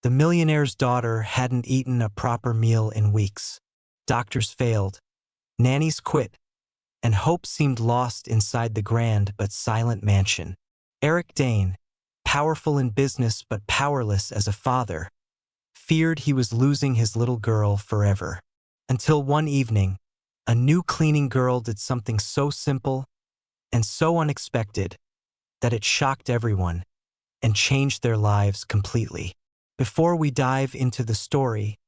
The millionaire's daughter hadn't eaten a proper meal in weeks. Doctors failed, nannies quit, and hope seemed lost inside the grand but silent mansion. Eric Dane, powerful in business but powerless as a father, feared he was losing his little girl forever. Until one evening, a new cleaning girl did something so simple and so unexpected that it shocked everyone and changed their lives completely. Before we dive into the story,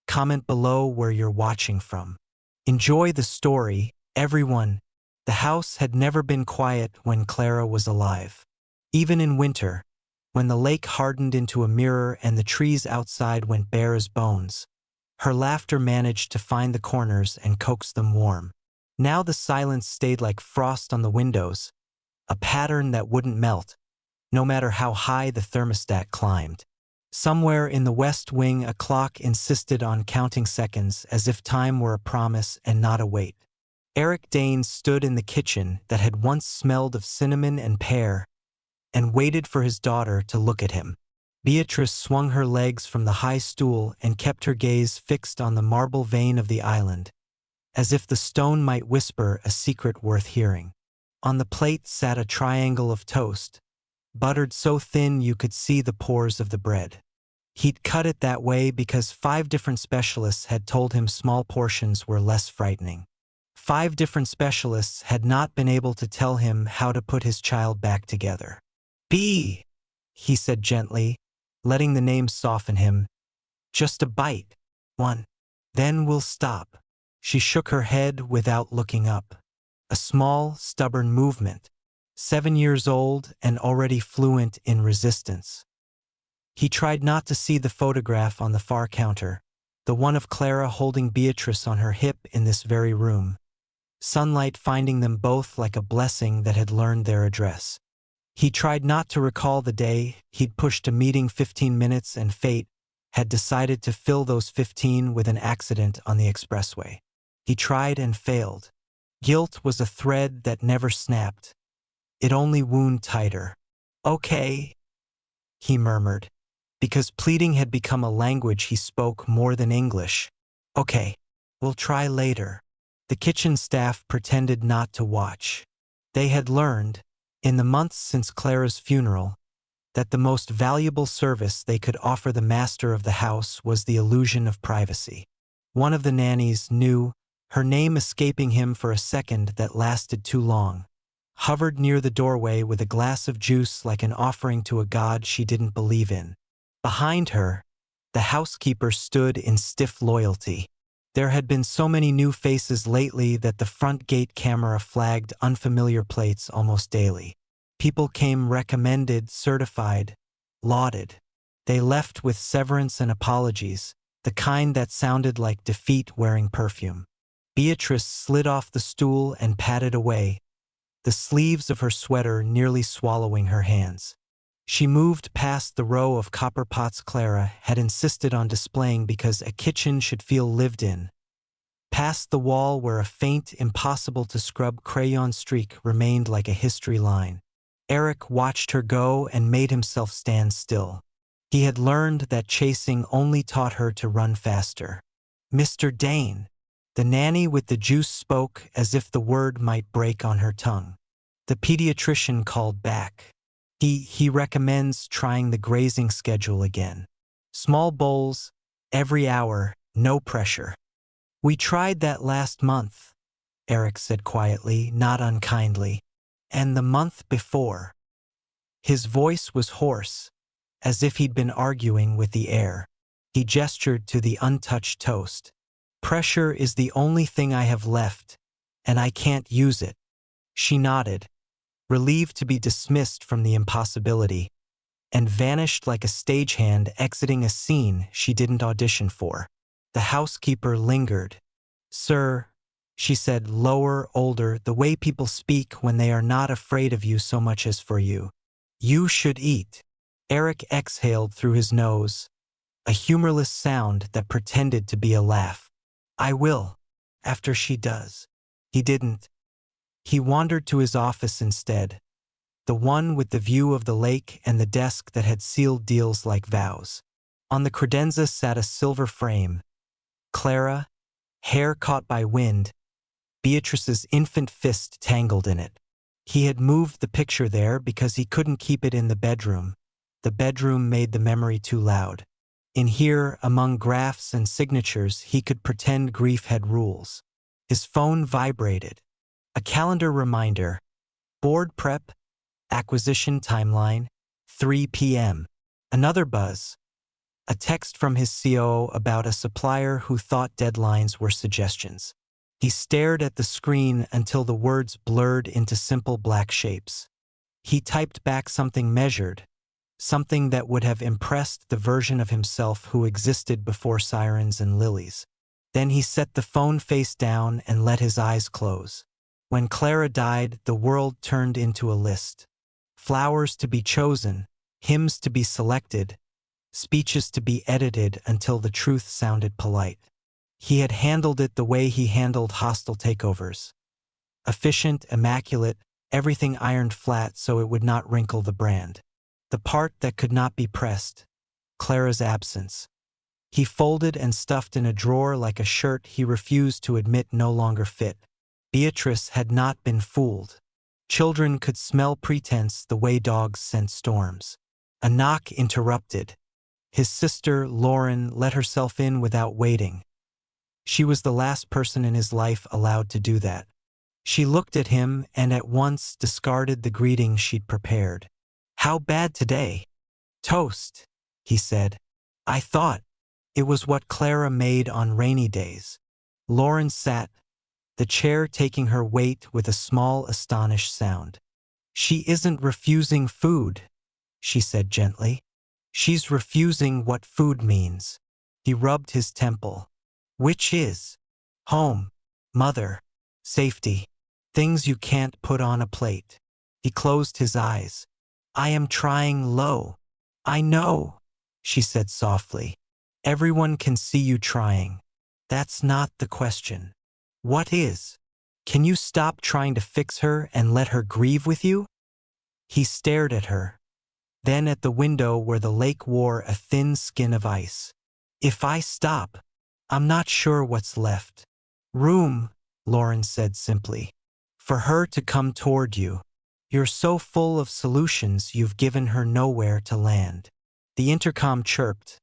comment below where you're watching from. Enjoy the story, everyone. The house had never been quiet when Clara was alive. Even in winter, when the lake hardened into a mirror and the trees outside went bare as bones, her laughter managed to find the corners and coax them warm. Now the silence stayed like frost on the windows, a pattern that wouldn't melt, no matter how high the thermostat climbed. Somewhere in the West Wing, a clock insisted on counting seconds as if time were a promise and not a wait. Eric Dane stood in the kitchen that had once smelled of cinnamon and pear and waited for his daughter to look at him. Beatrice swung her legs from the high stool and kept her gaze fixed on the marble vein of the island, as if the stone might whisper a secret worth hearing. On the plate sat a triangle of toast, buttered so thin you could see the pores of the bread. He'd cut it that way because 5 different specialists had told him small portions were less frightening. 5 different specialists had not been able to tell him how to put his child back together. "B," he said gently, letting the name soften him. "Just a bite. 1. Then we'll stop." She shook her head without looking up. A small, stubborn movement. 7 years old and already fluent in resistance. He tried not to see the photograph on the far counter, the one of Clara holding Beatrice on her hip in this very room, sunlight finding them both like a blessing that had learned their address. He tried not to recall the day he'd pushed a meeting 15 minutes and fate had decided to fill those 15 with an accident on the expressway. He tried and failed. Guilt was a thread that never snapped. It only wound tighter. "Okay," he murmured, because pleading had become a language he spoke more than English. "Okay, we'll try later." The kitchen staff pretended not to watch. They had learned, in the months since Clara's funeral, that the most valuable service they could offer the master of the house was the illusion of privacy. One of the nannies knew, her name escaping him for a second that lasted too long, hovered near the doorway with a glass of juice like an offering to a god she didn't believe in. Behind her, the housekeeper stood in stiff loyalty. There had been so many new faces lately that the front gate camera flagged unfamiliar plates almost daily. People came recommended, certified, lauded. They left with severance and apologies, the kind that sounded like defeat wearing perfume. Beatrice slid off the stool and padded away, the sleeves of her sweater nearly swallowing her hands. She moved past the row of copper pots Clara had insisted on displaying because a kitchen should feel lived in, past the wall where a faint, impossible-to-scrub crayon streak remained like a history line. Eric watched her go and made himself stand still. He had learned that chasing only taught her to run faster. "Mr. Dane," the nanny with the juice spoke as if the word might break on her tongue. The pediatrician called back. He recommends trying the grazing schedule again. Small bowls, every hour, no pressure. "We tried that last month," Eric said quietly, not unkindly. "And the month before." His voice was hoarse, as if he'd been arguing with the air. He gestured to the untouched toast. "Pressure is the only thing I have left, and I can't use it." She nodded, relieved to be dismissed from the impossibility, and vanished like a stagehand exiting a scene she didn't audition for. The housekeeper lingered. "Sir," she said, lower, older, the way people speak when they are not afraid of you so much as for you. "You should eat." Eric exhaled through his nose, a humorless sound that pretended to be a laugh. "I will, after she does." He didn't. He wandered to his office instead, the one with the view of the lake and the desk that had sealed deals like vows. On the credenza sat a silver frame. Clara, hair caught by wind, Beatrice's infant fist tangled in it. He had moved the picture there because he couldn't keep it in the bedroom. The bedroom made the memory too loud. In here, among graphs and signatures, he could pretend grief had rules. His phone vibrated. A calendar reminder. Board prep. Acquisition timeline. 3 p.m. Another buzz. A text from his COO about a supplier who thought deadlines were suggestions. He stared at the screen until the words blurred into simple black shapes. He typed back something measured, something that would have impressed the version of himself who existed before sirens and lilies. Then he set the phone face down and let his eyes close. When Clara died, the world turned into a list. Flowers to be chosen, hymns to be selected, speeches to be edited until the truth sounded polite. He had handled it the way he handled hostile takeovers. Efficient, immaculate, everything ironed flat so it would not wrinkle the brand. The part that could not be pressed, Clara's absence. He folded and stuffed in a drawer like a shirt he refused to admit no longer fit. Beatrice had not been fooled. Children could smell pretense the way dogs scent storms. A knock interrupted. His sister, Lauren, let herself in without waiting. She was the last person in his life allowed to do that. She looked at him and at once discarded the greeting she'd prepared. "How bad today?" "Toast," he said. "I thought." It was what Clara made on rainy days. Lauren sat, the chair taking her weight with a small, astonished sound. "She isn't refusing food," she said gently. "She's refusing what food means." He rubbed his temple. "Which is? Home, mother, safety, things you can't put on a plate." He closed his eyes. "I am trying low." "I know," she said softly. "Everyone can see you trying. That's not the question. What is? Can you stop trying to fix her and let her grieve with you?" He stared at her, then at the window where the lake wore a thin skin of ice. "If I stop, I'm not sure what's left." "Room," Lauren said simply, "for her to come toward you. You're so full of solutions you've given her nowhere to land." The intercom chirped,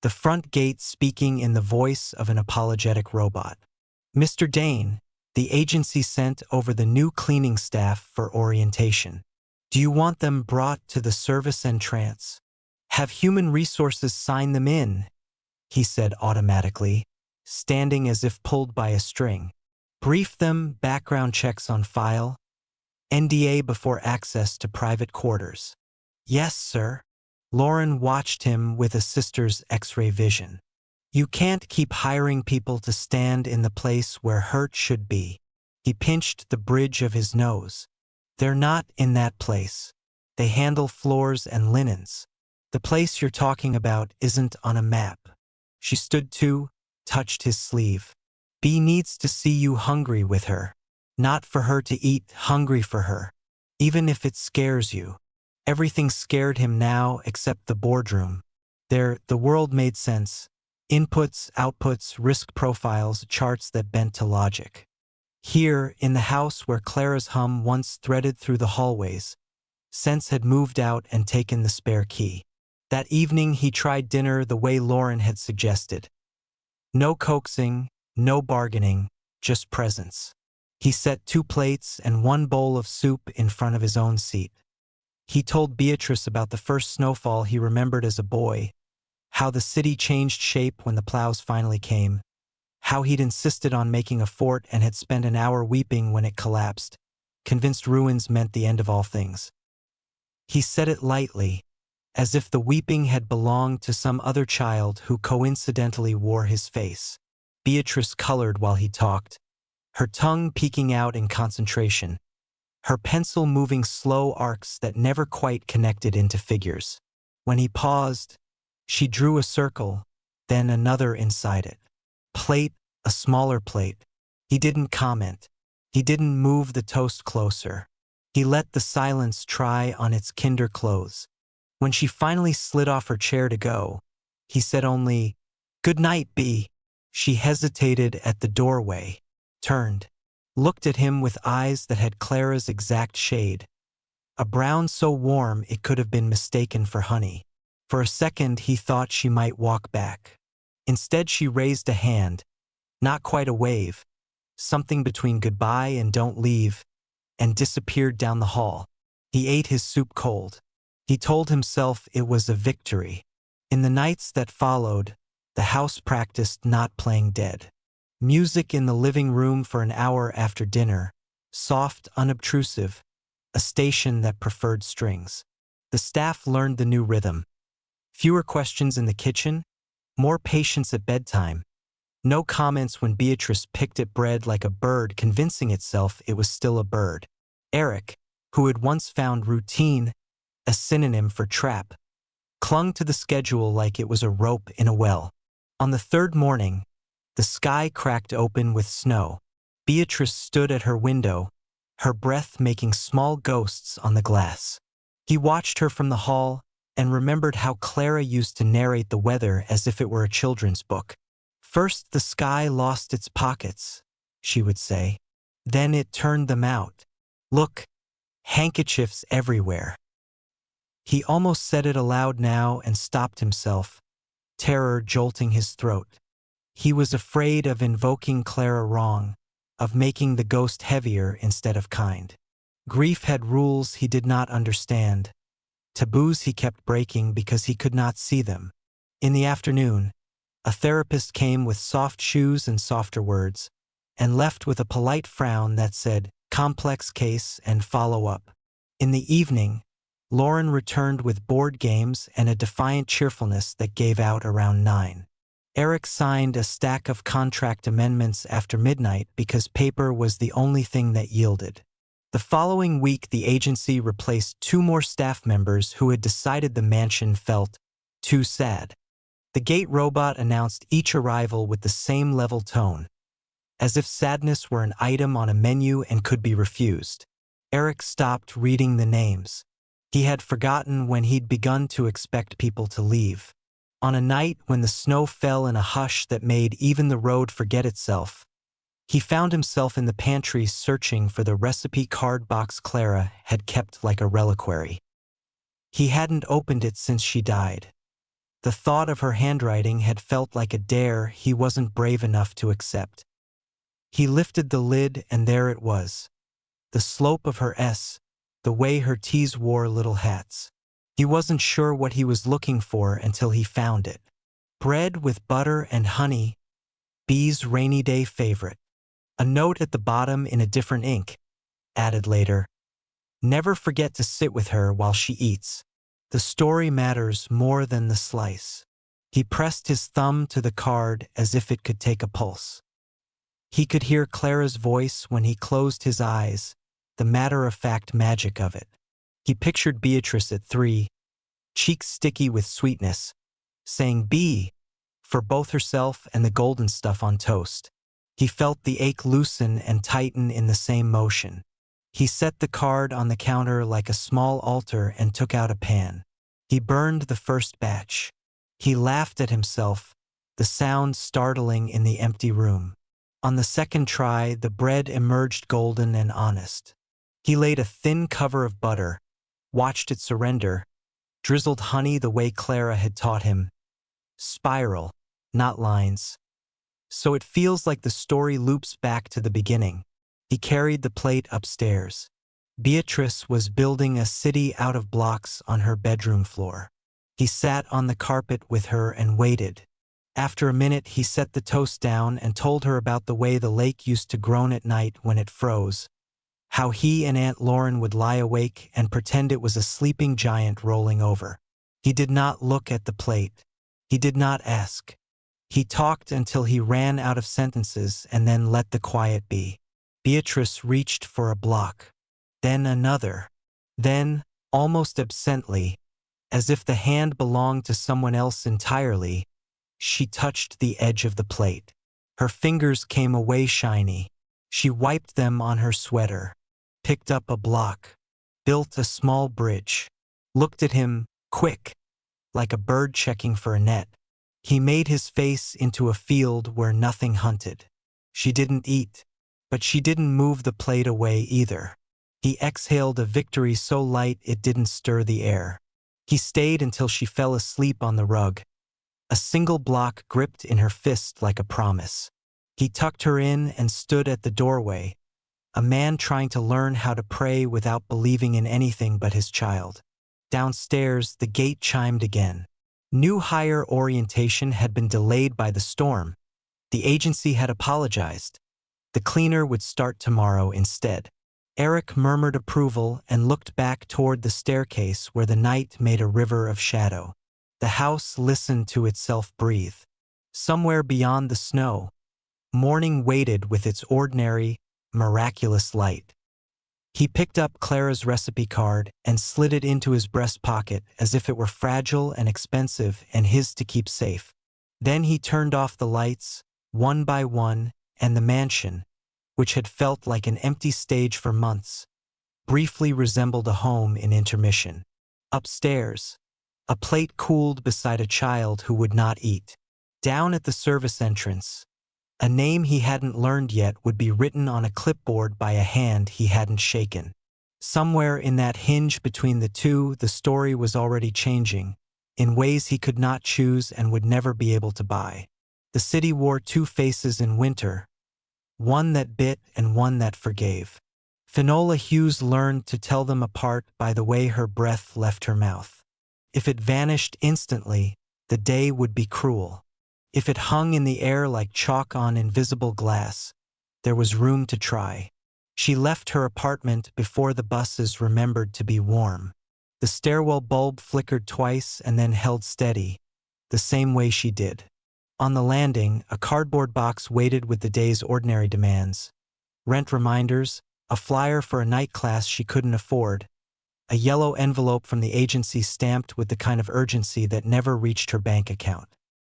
the front gate speaking in the voice of an apologetic robot. "Mr. Dane, the agency sent over the new cleaning staff for orientation. Do you want them brought to the service entrance? Have human resources sign them in," he said automatically, standing as if pulled by a string. "Brief them, background checks on file, NDA before access to private quarters." "Yes, sir." Lauren watched him with a sister's X-ray vision. "You can't keep hiring people to stand in the place where hurt should be." He pinched the bridge of his nose. "They're not in that place. They handle floors and linens. The place you're talking about isn't on a map." She stood to, touched his sleeve. "Bea needs to see you hungry with her. Not for her to eat, hungry for her. Even if it scares you." Everything scared him now except the boardroom. There, the world made sense. Inputs, outputs, risk profiles, charts that bent to logic. Here, in the house where Clara's hum once threaded through the hallways, sense had moved out and taken the spare key. That evening he tried dinner the way Lauren had suggested. No coaxing, no bargaining, just presence. He set 2 plates and 1 bowl of soup in front of his own seat. He told Beatrice about the first snowfall he remembered as a boy, how the city changed shape when the plows finally came, how he'd insisted on making a fort and had spent an hour weeping when it collapsed, convinced ruins meant the end of all things. He said it lightly, as if the weeping had belonged to some other child who coincidentally wore his face. Beatrice colored while he talked, her tongue peeking out in concentration, her pencil moving slow arcs that never quite connected into figures. When he paused, she drew a circle, then another inside it. Plate, a smaller plate. He didn't comment. He didn't move the toast closer. He let the silence try on its kinder clothes. When she finally slid off her chair to go, He said only, "Good night, Bea." She hesitated at the doorway, turned, looked at him with eyes that had Clara's exact shade, a brown so warm it could have been mistaken for honey. For a second he thought she might walk back. Instead she raised a hand, not quite a wave, something between goodbye and don't leave, and disappeared down the hall. He ate his soup cold. He told himself it was a victory. In the nights that followed, the house practiced not playing dead. Music in the living room for an hour after dinner, soft, unobtrusive, a station that preferred strings. The staff learned the new rhythm. Fewer questions in the kitchen, more patience at bedtime. No comments when Beatrice picked at bread like a bird, convincing itself it was still a bird. Eric, who had once found routine a synonym for trap, clung to the schedule like it was a rope in a well. On the third morning, the sky cracked open with snow. Beatrice stood at her window, her breath making small ghosts on the glass. He watched her from the hall and remembered how Clara used to narrate the weather as if it were a children's book. "First the sky lost its pockets," she would say. "Then it turned them out. Look, handkerchiefs everywhere." He almost said it aloud now and stopped himself, terror jolting his throat. He was afraid of invoking Clara wrong, of making the ghost heavier instead of kind. Grief had rules he did not understand, taboos he kept breaking because he could not see them. In the afternoon, a therapist came with soft shoes and softer words, and left with a polite frown that said, "Complex case and follow up." In the evening, Lauren returned with board games and a defiant cheerfulness that gave out around 9. Eric signed a stack of contract amendments after midnight because paper was the only thing that yielded. The following week, the agency replaced 2 more staff members who had decided the mansion felt too sad. The gate robot announced each arrival with the same level tone, as if sadness were an item on a menu and could be refused. Eric stopped reading the names. He had forgotten when he'd begun to expect people to leave. On a night when the snow fell in a hush that made even the road forget itself, he found himself in the pantry searching for the recipe card box Clara had kept like a reliquary. He hadn't opened it since she died. The thought of her handwriting had felt like a dare he wasn't brave enough to accept. He lifted the lid and there it was. The slope of her S, the way her T's wore little hats. He wasn't sure what he was looking for until he found it. "Bread with butter and honey, Bea's rainy day favorite." A note at the bottom in a different ink, added later, "Never forget to sit with her while she eats. The story matters more than the slice." He pressed his thumb to the card as if it could take a pulse. He could hear Clara's voice when he closed his eyes, the matter-of-fact magic of it. He pictured Beatrice at 3, cheeks sticky with sweetness, saying "Bea" for both herself and the golden stuff on toast. He felt the ache loosen and tighten in the same motion. He set the card on the counter like a small altar and took out a pan. He burned the first batch. He laughed at himself, the sound startling in the empty room. On the second try, the bread emerged golden and honest. He laid a thin cover of butter, watched it surrender, drizzled honey the way Clara had taught him. Spiral, not lines. So it feels like the story loops back to the beginning. He carried the plate upstairs. Beatrice was building a city out of blocks on her bedroom floor. He sat on the carpet with her and waited. After a minute, he set the toast down and told her about the way the lake used to groan at night when it froze, how he and Aunt Lauren would lie awake and pretend it was a sleeping giant rolling over. He did not look at the plate. He did not ask. He talked until he ran out of sentences and then let the quiet be. Beatrice reached for a block, then another. Then, almost absently, as if the hand belonged to someone else entirely, she touched the edge of the plate. Her fingers came away shiny. She wiped them on her sweater, picked up a block, built a small bridge, looked at him, quick, like a bird checking for a net. He made his face into a field where nothing hunted. She didn't eat, but she didn't move the plate away either. He exhaled a victory so light it didn't stir the air. He stayed until she fell asleep on the rug, a single block gripped in her fist like a promise. He tucked her in and stood at the doorway, a man trying to learn how to pray without believing in anything but his child. Downstairs, the gate chimed again. New hire orientation had been delayed by the storm. The agency had apologized. The cleaner would start tomorrow instead. Eric murmured approval and looked back toward the staircase where the night made a river of shadow. The house listened to itself breathe. Somewhere beyond the snow, morning waited with its ordinary, miraculous light. He picked up Clara's recipe card and slid it into his breast pocket as if it were fragile and expensive and his to keep safe. Then he turned off the lights, one by one, and the mansion, which had felt like an empty stage for months, briefly resembled a home in intermission. Upstairs, a plate cooled beside a child who would not eat. Down at the service entrance, a name he hadn't learned yet would be written on a clipboard by a hand he hadn't shaken. Somewhere in that hinge between the two, the story was already changing, in ways he could not choose and would never be able to buy. The city wore two faces in winter, one that bit and one that forgave. Finola Hughes learned to tell them apart by the way her breath left her mouth. If it vanished instantly, the day would be cruel. If it hung in the air like chalk on invisible glass, there was room to try. She left her apartment before the buses remembered to be warm. The stairwell bulb flickered twice and then held steady, the same way she did. On the landing, a cardboard box waited with the day's ordinary demands. Rent reminders, a flyer for a night class she couldn't afford, a yellow envelope from the agency stamped with the kind of urgency that never reached her bank account.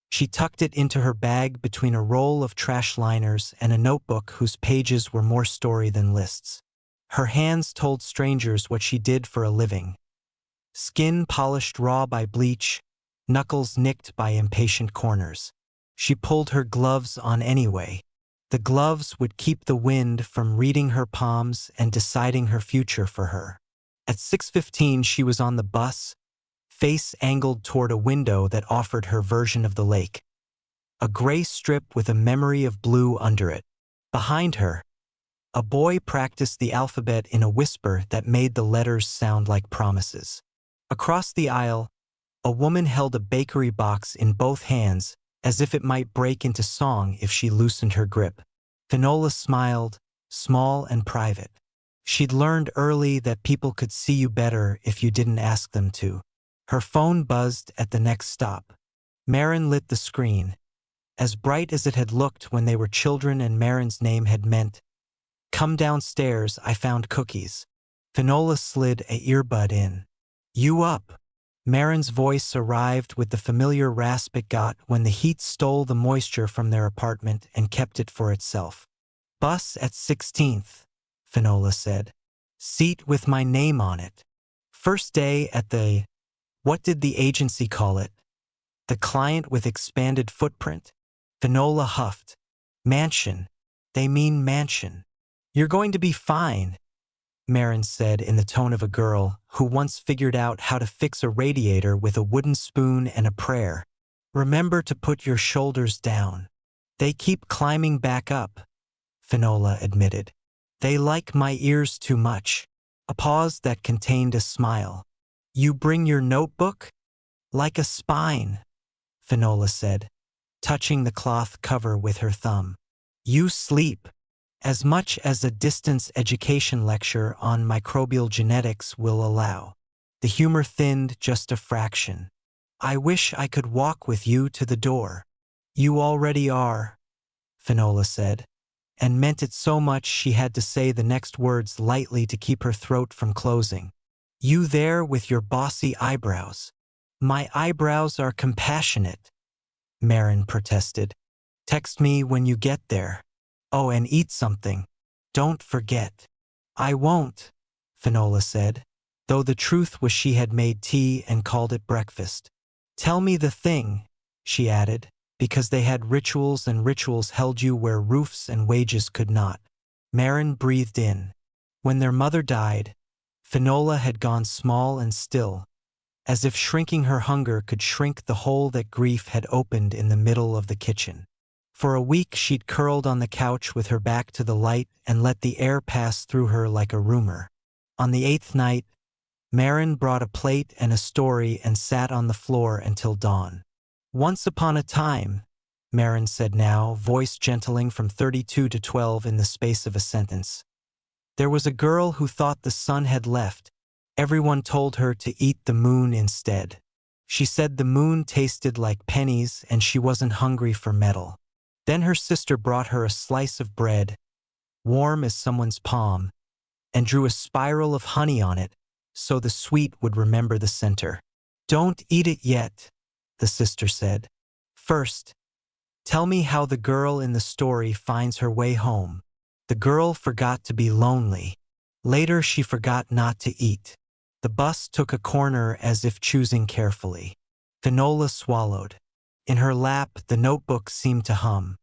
She tucked it into her bag between a roll of trash liners and a notebook whose pages were more story than lists. Her hands told strangers what she did for a living. Skin polished raw by bleach, knuckles nicked by impatient corners. She pulled her gloves on anyway. The gloves would keep the wind from reading her palms and deciding her future for her. At 6:15 she was on the bus, face angled toward a window that offered her version of the lake. A gray strip with a memory of blue under it. Behind her, a boy practiced the alphabet in a whisper that made the letters sound like promises. Across the aisle, a woman held a bakery box in both hands, as if it might break into song if she loosened her grip. Finola smiled, small and private. She'd learned early that people could see you better if you didn't ask them to. Her phone buzzed at the next stop. Maren lit the screen, as bright as it had looked when they were children and Maren's name had meant, "Come downstairs, I found cookies." Finola slid a earbud in. "You up?" Maren's voice arrived with the familiar rasp it got when the heat stole the moisture from their apartment and kept it for itself. "Bus at 16th, Finola said. "Seat with my name on it. First day at the, what did the agency call it? The client with expanded footprint?" Finola huffed. "Mansion. They mean mansion." "You're going to be fine," Maren said in the tone of a girl who once figured out how to fix a radiator with a wooden spoon and a prayer. "Remember to put your shoulders down." "They keep climbing back up," Finola admitted. "They like my ears too much." A pause that contained a smile. "You bring your notebook?" "Like a spine," Finola said, touching the cloth cover with her thumb. "You sleep as much as a distance education lecture on microbial genetics will allow." The humor thinned just a fraction. "I wish I could walk with you to the door." "You already are," Finola said, and meant it so much she had to say the next words lightly to keep her throat from closing. "You there with your bossy eyebrows." "My eyebrows are compassionate," Maren protested. "Text me when you get there. Oh, and eat something. Don't forget." "I won't," Finola said, though the truth was she had made tea and called it breakfast. "Tell me the thing," she added, because they had rituals and rituals held you where roofs and wages could not. Maren breathed in. When their mother died, Finola had gone small and still, as if shrinking her hunger could shrink the hole that grief had opened in the middle of the kitchen. For a week she'd curled on the couch with her back to the light and let the air pass through her like a rumor. On the 8th night, Maren brought a plate and a story and sat on the floor until dawn. Once upon a time, Maren said now, voice gentling from 32 to 12 in the space of a sentence. There was a girl who thought the sun had left. Everyone told her to eat the moon instead. She said the moon tasted like pennies and she wasn't hungry for metal. Then her sister brought her a slice of bread, warm as someone's palm, and drew a spiral of honey on it so the sweet would remember the center. Don't eat it yet, the sister said. First, tell me how the girl in the story finds her way home. The girl forgot to be lonely. Later she forgot not to eat. The bus took a corner as if choosing carefully. Finola swallowed. In her lap the notebook seemed to hum.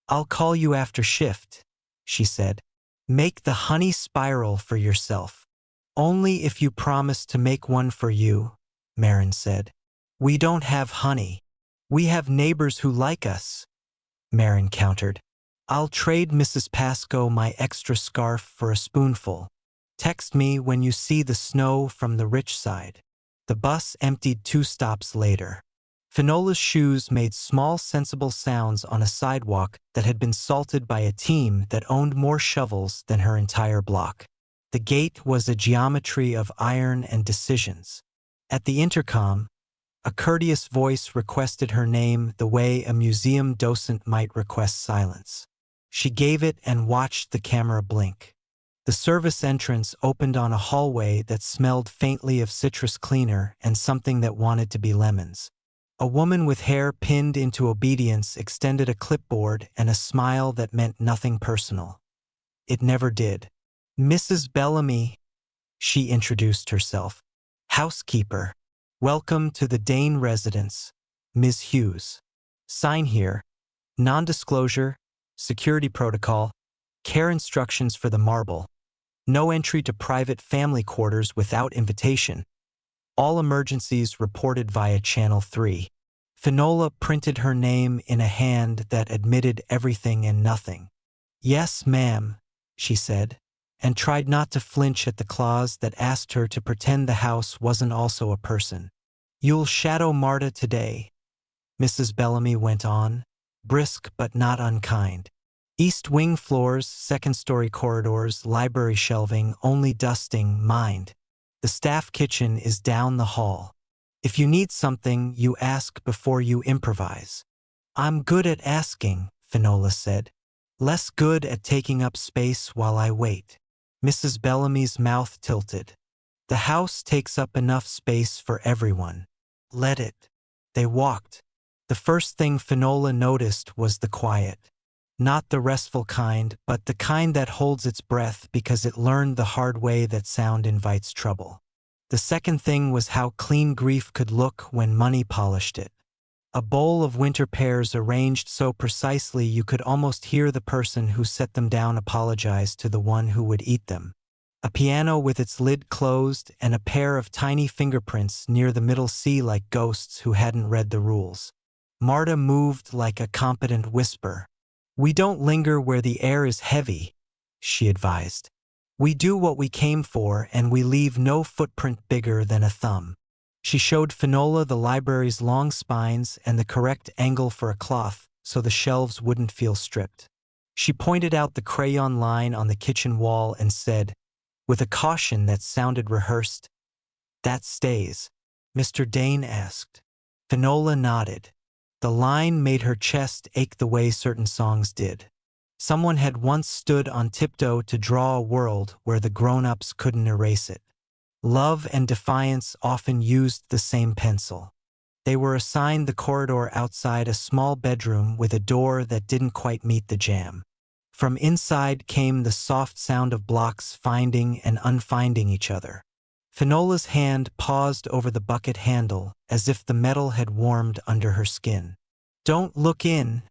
I'll call you after shift, she said. Make the honey spiral for yourself. Only if you promise to make one for you, Maren said. We don't have honey. We have neighbors who like us, Maren countered. I'll trade Mrs. Pascoe my extra scarf for a spoonful. Text me when you see the snow from the rich side. The bus emptied 2 stops later. Finola's shoes made small sensible sounds on a sidewalk that had been salted by a team that owned more shovels than her entire block. The gate was a geometry of iron and decisions. At the intercom, a courteous voice requested her name the way a museum docent might request silence. She gave it and watched the camera blink. The service entrance opened on a hallway that smelled faintly of citrus cleaner and something that wanted to be lemons. A woman with hair pinned into obedience extended a clipboard and a smile that meant nothing personal. It never did. Mrs. Bellamy, she introduced herself. Housekeeper. Welcome to the Dane residence, Ms. Hughes. Sign here. Non-disclosure, security protocol, care instructions for the marble. No entry to private family quarters without invitation. All emergencies reported via Channel 3. Finola printed her name in a hand that admitted everything and nothing. Yes, ma'am, she said, and tried not to flinch at the clause that asked her to pretend the house wasn't also a person. You'll shadow Marta today, Mrs. Bellamy went on, brisk but not unkind. East wing floors, second-story corridors, library shelving, only dusting, mind. The staff kitchen is down the hall. If you need something, you ask before you improvise. I'm good at asking, Finola said. Less good at taking up space while I wait. Mrs. Bellamy's mouth tilted. The house takes up enough space for everyone. Let it. They walked. The first thing Finola noticed was the quiet. Not the restful kind, but the kind that holds its breath because it learned the hard way that sound invites trouble. The second thing was how clean grief could look when money polished it. A bowl of winter pears arranged so precisely you could almost hear the person who set them down apologize to the one who would eat them. A piano with its lid closed and a pair of tiny fingerprints near the middle C like ghosts who hadn't read the rules. Marta moved like a competent whisper. We don't linger where the air is heavy, she advised. We do what we came for and we leave no footprint bigger than a thumb. She showed Finola the library's long spines and the correct angle for a cloth so the shelves wouldn't feel stripped. She pointed out the crayon line on the kitchen wall and said, with a caution that sounded rehearsed, "That stays." Mr. Dane asked. Finola nodded. The line made her chest ache the way certain songs did. Someone had once stood on tiptoe to draw a world where the grown-ups couldn't erase it. Love and defiance often used the same pencil. They were assigned the corridor outside a small bedroom with a door that didn't quite meet the jamb. From inside came the soft sound of blocks finding and unfinding each other. Finola's hand paused over the bucket handle as if the metal had warmed under her skin. Don't look in,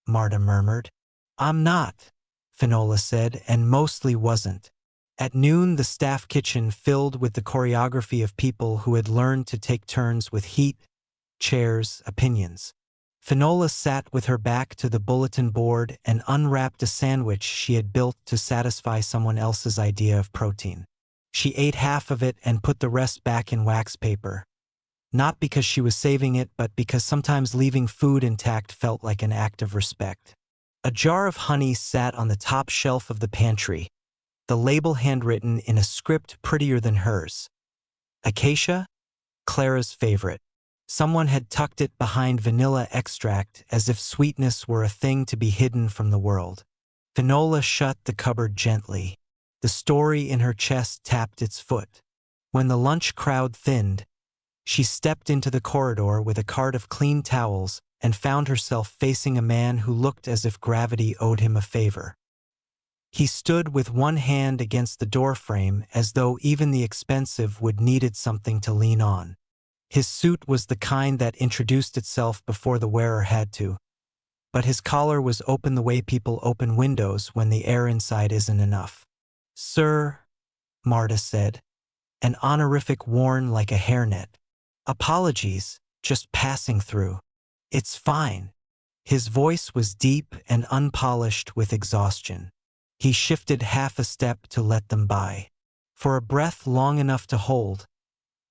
Marta murmured. I'm not, Finola said, and mostly wasn't. At noon, the staff kitchen filled with the choreography of people who had learned to take turns with heat, chairs, opinions. Finola sat with her back to the bulletin board and unwrapped a sandwich she had built to satisfy someone else's idea of protein. She ate half of it and put the rest back in wax paper. Not because she was saving it, but because sometimes leaving food intact felt like an act of respect. A jar of honey sat on the top shelf of the pantry, the label handwritten in a script prettier than hers. Acacia? Clara's favorite. Someone had tucked it behind vanilla extract as if sweetness were a thing to be hidden from the world. Finola shut the cupboard gently. The story in her chest tapped its foot. When the lunch crowd thinned, she stepped into the corridor with a cart of clean towels and found herself facing a man who looked as if gravity owed him a favor. He stood with one hand against the doorframe as though even the expensive would needed something to lean on. His suit was the kind that introduced itself before the wearer had to, but his collar was open the way people open windows when the air inside isn't enough. "Sir," Marta said, an honorific worn like a hairnet. "Apologies, just passing through." "It's fine." His voice was deep and unpolished with exhaustion. He shifted half a step to let them by. For a breath long enough to hold,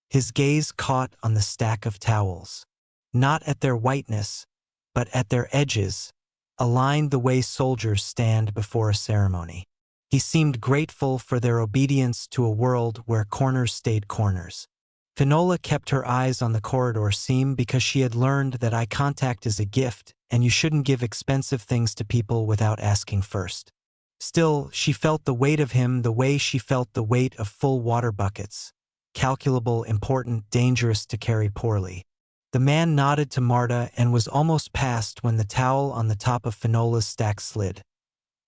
his gaze caught on the stack of towels. Not at their whiteness, but at their edges, aligned the way soldiers stand before a ceremony. He seemed grateful for their obedience to a world where corners stayed corners. Finola kept her eyes on the corridor seam because she had learned that eye contact is a gift and you shouldn't give expensive things to people without asking first. Still, she felt the weight of him the way she felt the weight of full water buckets. Calculable, important, dangerous to carry poorly. The man nodded to Marta and was almost past when the towel on the top of Finola's stack slid,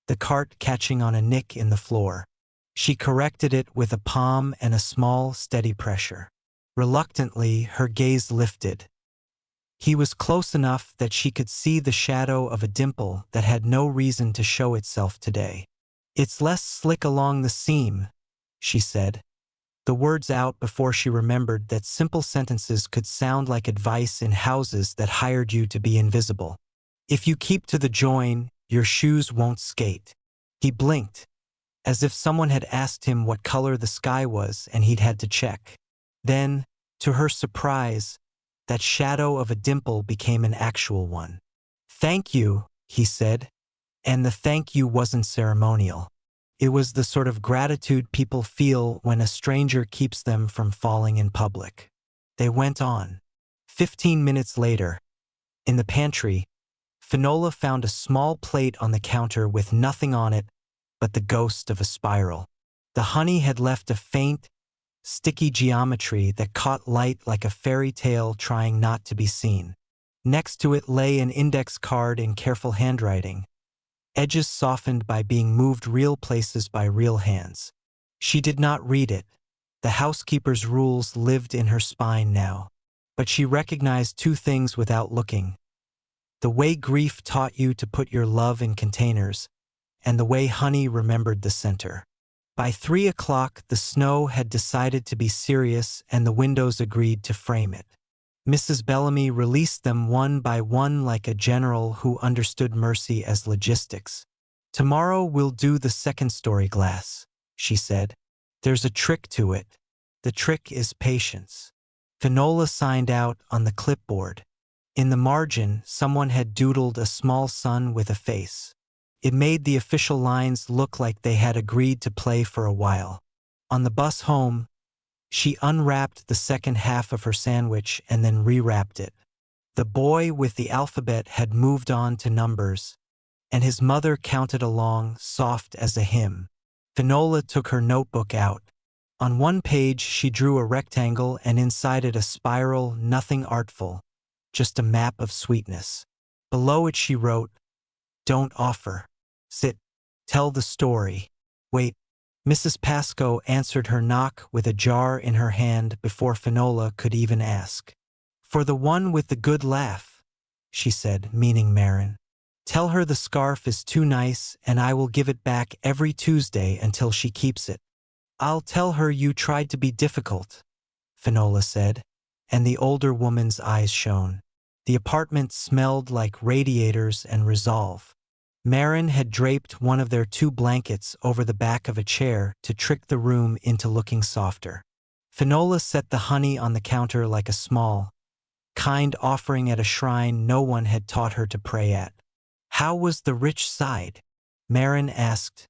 the cart catching on a nick in the floor. She corrected it with a palm and a small, steady pressure. Reluctantly, her gaze lifted. He was close enough that she could see the shadow of a dimple that had no reason to show itself today. "It's less slick along the seam," she said. The words out before she remembered that simple sentences could sound like advice in houses that hired you to be invisible. "If you keep to the join, your shoes won't skate." He blinked, as if someone had asked him what color the sky was and he'd had to check. Then, to her surprise, that shadow of a dimple became an actual one. "Thank you," he said, and the thank you wasn't ceremonial. It was the sort of gratitude people feel when a stranger keeps them from falling in public. They went on. 15 minutes later, in the pantry, Finola found a small plate on the counter with nothing on it but the ghost of a spiral. The honey had left a faint, sticky geometry that caught light like a fairy tale trying not to be seen. Next to it lay an index card in careful handwriting, edges softened by being moved real places by real hands. She did not read it. The housekeeper's rules lived in her spine now. But she recognized two things without looking: the way grief taught you to put your love in containers, and the way honey remembered the center. By 3 o'clock, the snow had decided to be serious and the windows agreed to frame it. Mrs. Bellamy released them one by one like a general who understood mercy as logistics. "Tomorrow we'll do the second-story glass," she said. "There's a trick to it. The trick is patience." Finola signed out on the clipboard. In the margin, someone had doodled a small sun with a face. It made the official lines look like they had agreed to play for a while. On the bus home, she unwrapped the second half of her sandwich and then rewrapped it. The boy with the alphabet had moved on to numbers, and his mother counted along, soft as a hymn. Finola took her notebook out. On one page she drew a rectangle and inside it a spiral, nothing artful, just a map of sweetness. Below it she wrote, "Don't offer. Sit. Tell the story. Wait." Mrs. Pascoe answered her knock with a jar in her hand before Finola could even ask. "For the one with the good laugh," she said, meaning Maren. Tell her the scarf is too nice and I will give it back every Tuesday until she keeps it. I'll tell her you tried to be difficult, Finola said, and the older woman's eyes shone. The apartment smelled like radiators and resolve. Maren had draped one of their 2 blankets over the back of a chair to trick the room into looking softer. Finola set the honey on the counter like a small, kind offering at a shrine no one had taught her to pray at. How was the rich side? Maren asked,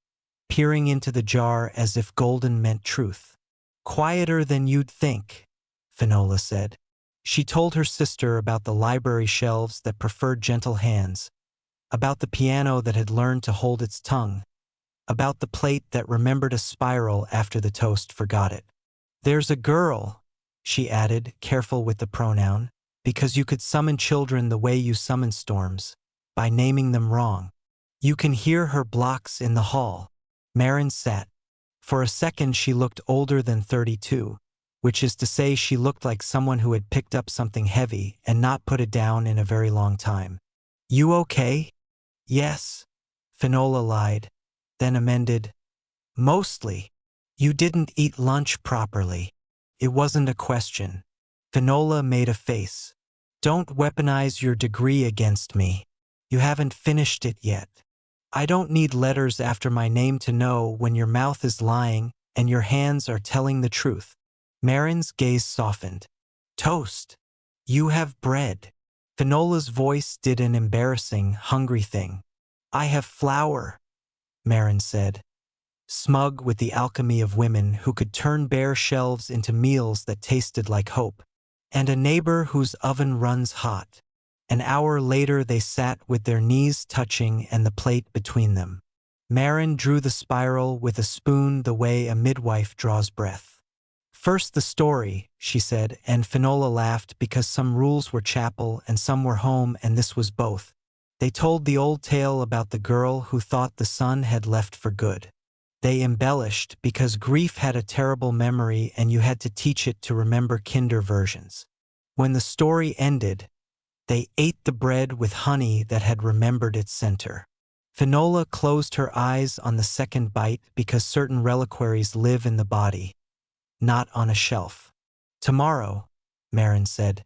peering into the jar as if golden meant truth. Quieter than you'd think, Finola said. She told her sister about the library shelves that preferred gentle hands, about the piano that had learned to hold its tongue, about the plate that remembered a spiral after the toast forgot it. There's a girl, she added, careful with the pronoun, because you could summon children the way you summon storms, by naming them wrong. You can hear her blocks in the hall. Maren sat. For a second she looked older than 32, which is to say she looked like someone who had picked up something heavy and not put it down in a very long time. You okay? Yes, Finola lied, then amended. Mostly. You didn't eat lunch properly. It wasn't a question. Finola made a face. Don't weaponize your degree against me. You haven't finished it yet. I don't need letters after my name to know when your mouth is lying and your hands are telling the truth. Maren's gaze softened. Toast. You have bread. Finola's voice did an embarrassing, hungry thing. I have flour, Maren said, smug with the alchemy of women who could turn bare shelves into meals that tasted like hope, and a neighbor whose oven runs hot. An hour later they sat with their knees touching and the plate between them. Maren drew the spiral with a spoon the way a midwife draws breath. First the story, she said, and Finola laughed because some rules were chapel and some were home and this was both. They told the old tale about the girl who thought the son had left for good. They embellished because grief had a terrible memory and you had to teach it to remember kinder versions. When the story ended, they ate the bread with honey that had remembered its center. Finola closed her eyes on the second bite because certain reliquaries live in the body, not on a shelf. Tomorrow, Maren said,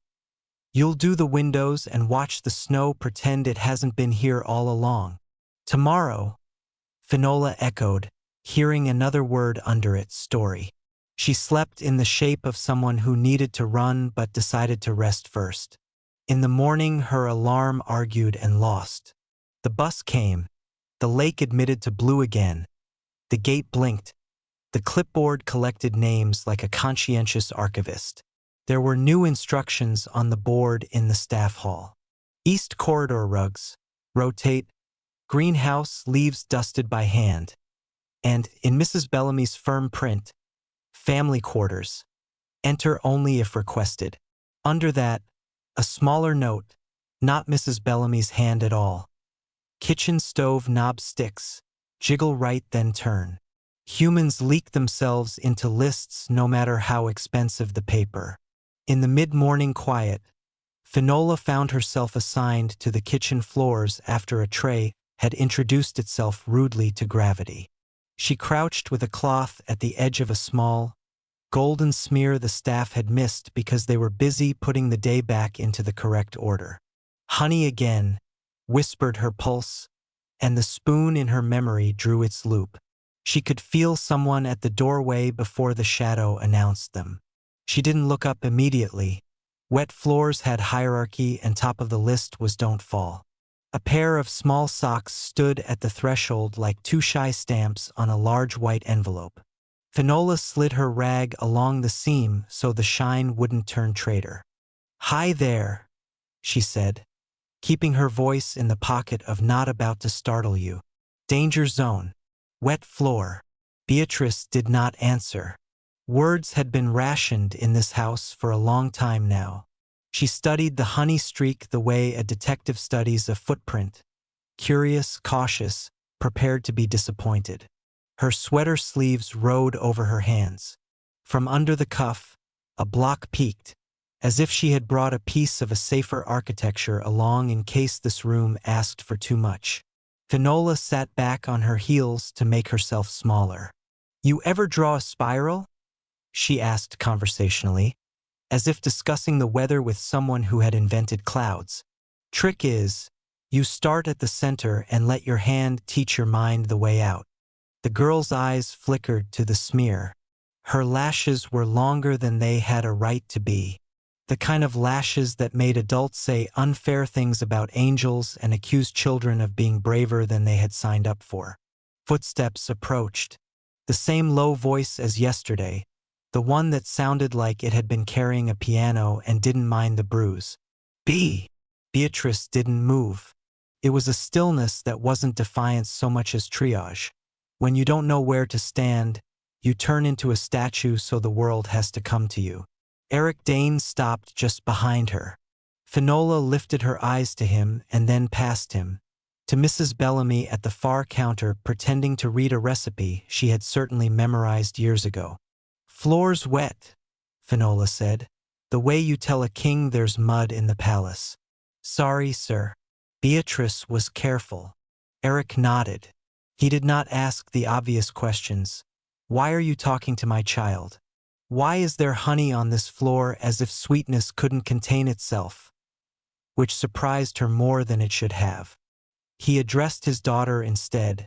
you'll do the windows and watch the snow pretend it hasn't been here all along. Tomorrow, Finola echoed, hearing another word under it, story. She slept in the shape of someone who needed to run but decided to rest first. In the morning, her alarm argued and lost. The bus came. The lake admitted to blue again. The gate blinked. The clipboard collected names like a conscientious archivist. There were new instructions on the board in the staff hall. East corridor rugs, rotate, greenhouse, leaves dusted by hand. And, in Mrs. Bellamy's firm print, family quarters, enter only if requested. Under that, a smaller note, not Mrs. Bellamy's hand at all. Kitchen stove knob sticks, jiggle right then turn. Humans leak themselves into lists no matter how expensive the paper. In the mid-morning quiet, Finola found herself assigned to the kitchen floors after a tray had introduced itself rudely to gravity. She crouched with a cloth at the edge of a small, golden smear the staff had missed because they were busy putting the day back into the correct order. Honey again, whispered her pulse, and the spoon in her memory drew its loop. She could feel someone at the doorway before the shadow announced them. She didn't look up immediately. Wet floors had hierarchy and top of the list was don't fall. A pair of small socks stood at the threshold like 2 shy stamps on a large white envelope. Finola slid her rag along the seam so the shine wouldn't turn traitor. Hi there, she said, keeping her voice in the pocket of not about to startle you. Danger zone. Wet floor. Beatrice did not answer. Words had been rationed in this house for a long time now. She studied the honey streak the way a detective studies a footprint, curious, cautious, prepared to be disappointed. Her sweater sleeves rode over her hands. From under the cuff, a block peeked, as if she had brought a piece of a safer architecture along in case this room asked for too much. Finola sat back on her heels to make herself smaller. "You ever draw a spiral?" she asked conversationally, as if discussing the weather with someone who had invented clouds. "Trick is, you start at the center and let your hand teach your mind the way out." The girl's eyes flickered to the smear. Her lashes were longer than they had a right to be. The kind of lashes that made adults say unfair things about angels and accuse children of being braver than they had signed up for. Footsteps approached. The same low voice as yesterday, the one that sounded like it had been carrying a piano and didn't mind the bruise. Beatrice didn't move. It was a stillness that wasn't defiance so much as triage. When you don't know where to stand, you turn into a statue so the world has to come to you. Dane stopped just behind her. Finola lifted her eyes to him and then past him, to Mrs. Bellamy at the far counter pretending to read a recipe she had certainly memorized years ago. "Floor's wet," Finola said. "The way you tell a king there's mud in the palace." "Sorry, sir." Beatrice was careful. Eric nodded. He did not ask the obvious questions. "Why are you talking to my child? Why is there honey on this floor as if sweetness couldn't contain itself?" Which surprised her more than it should have. He addressed his daughter instead,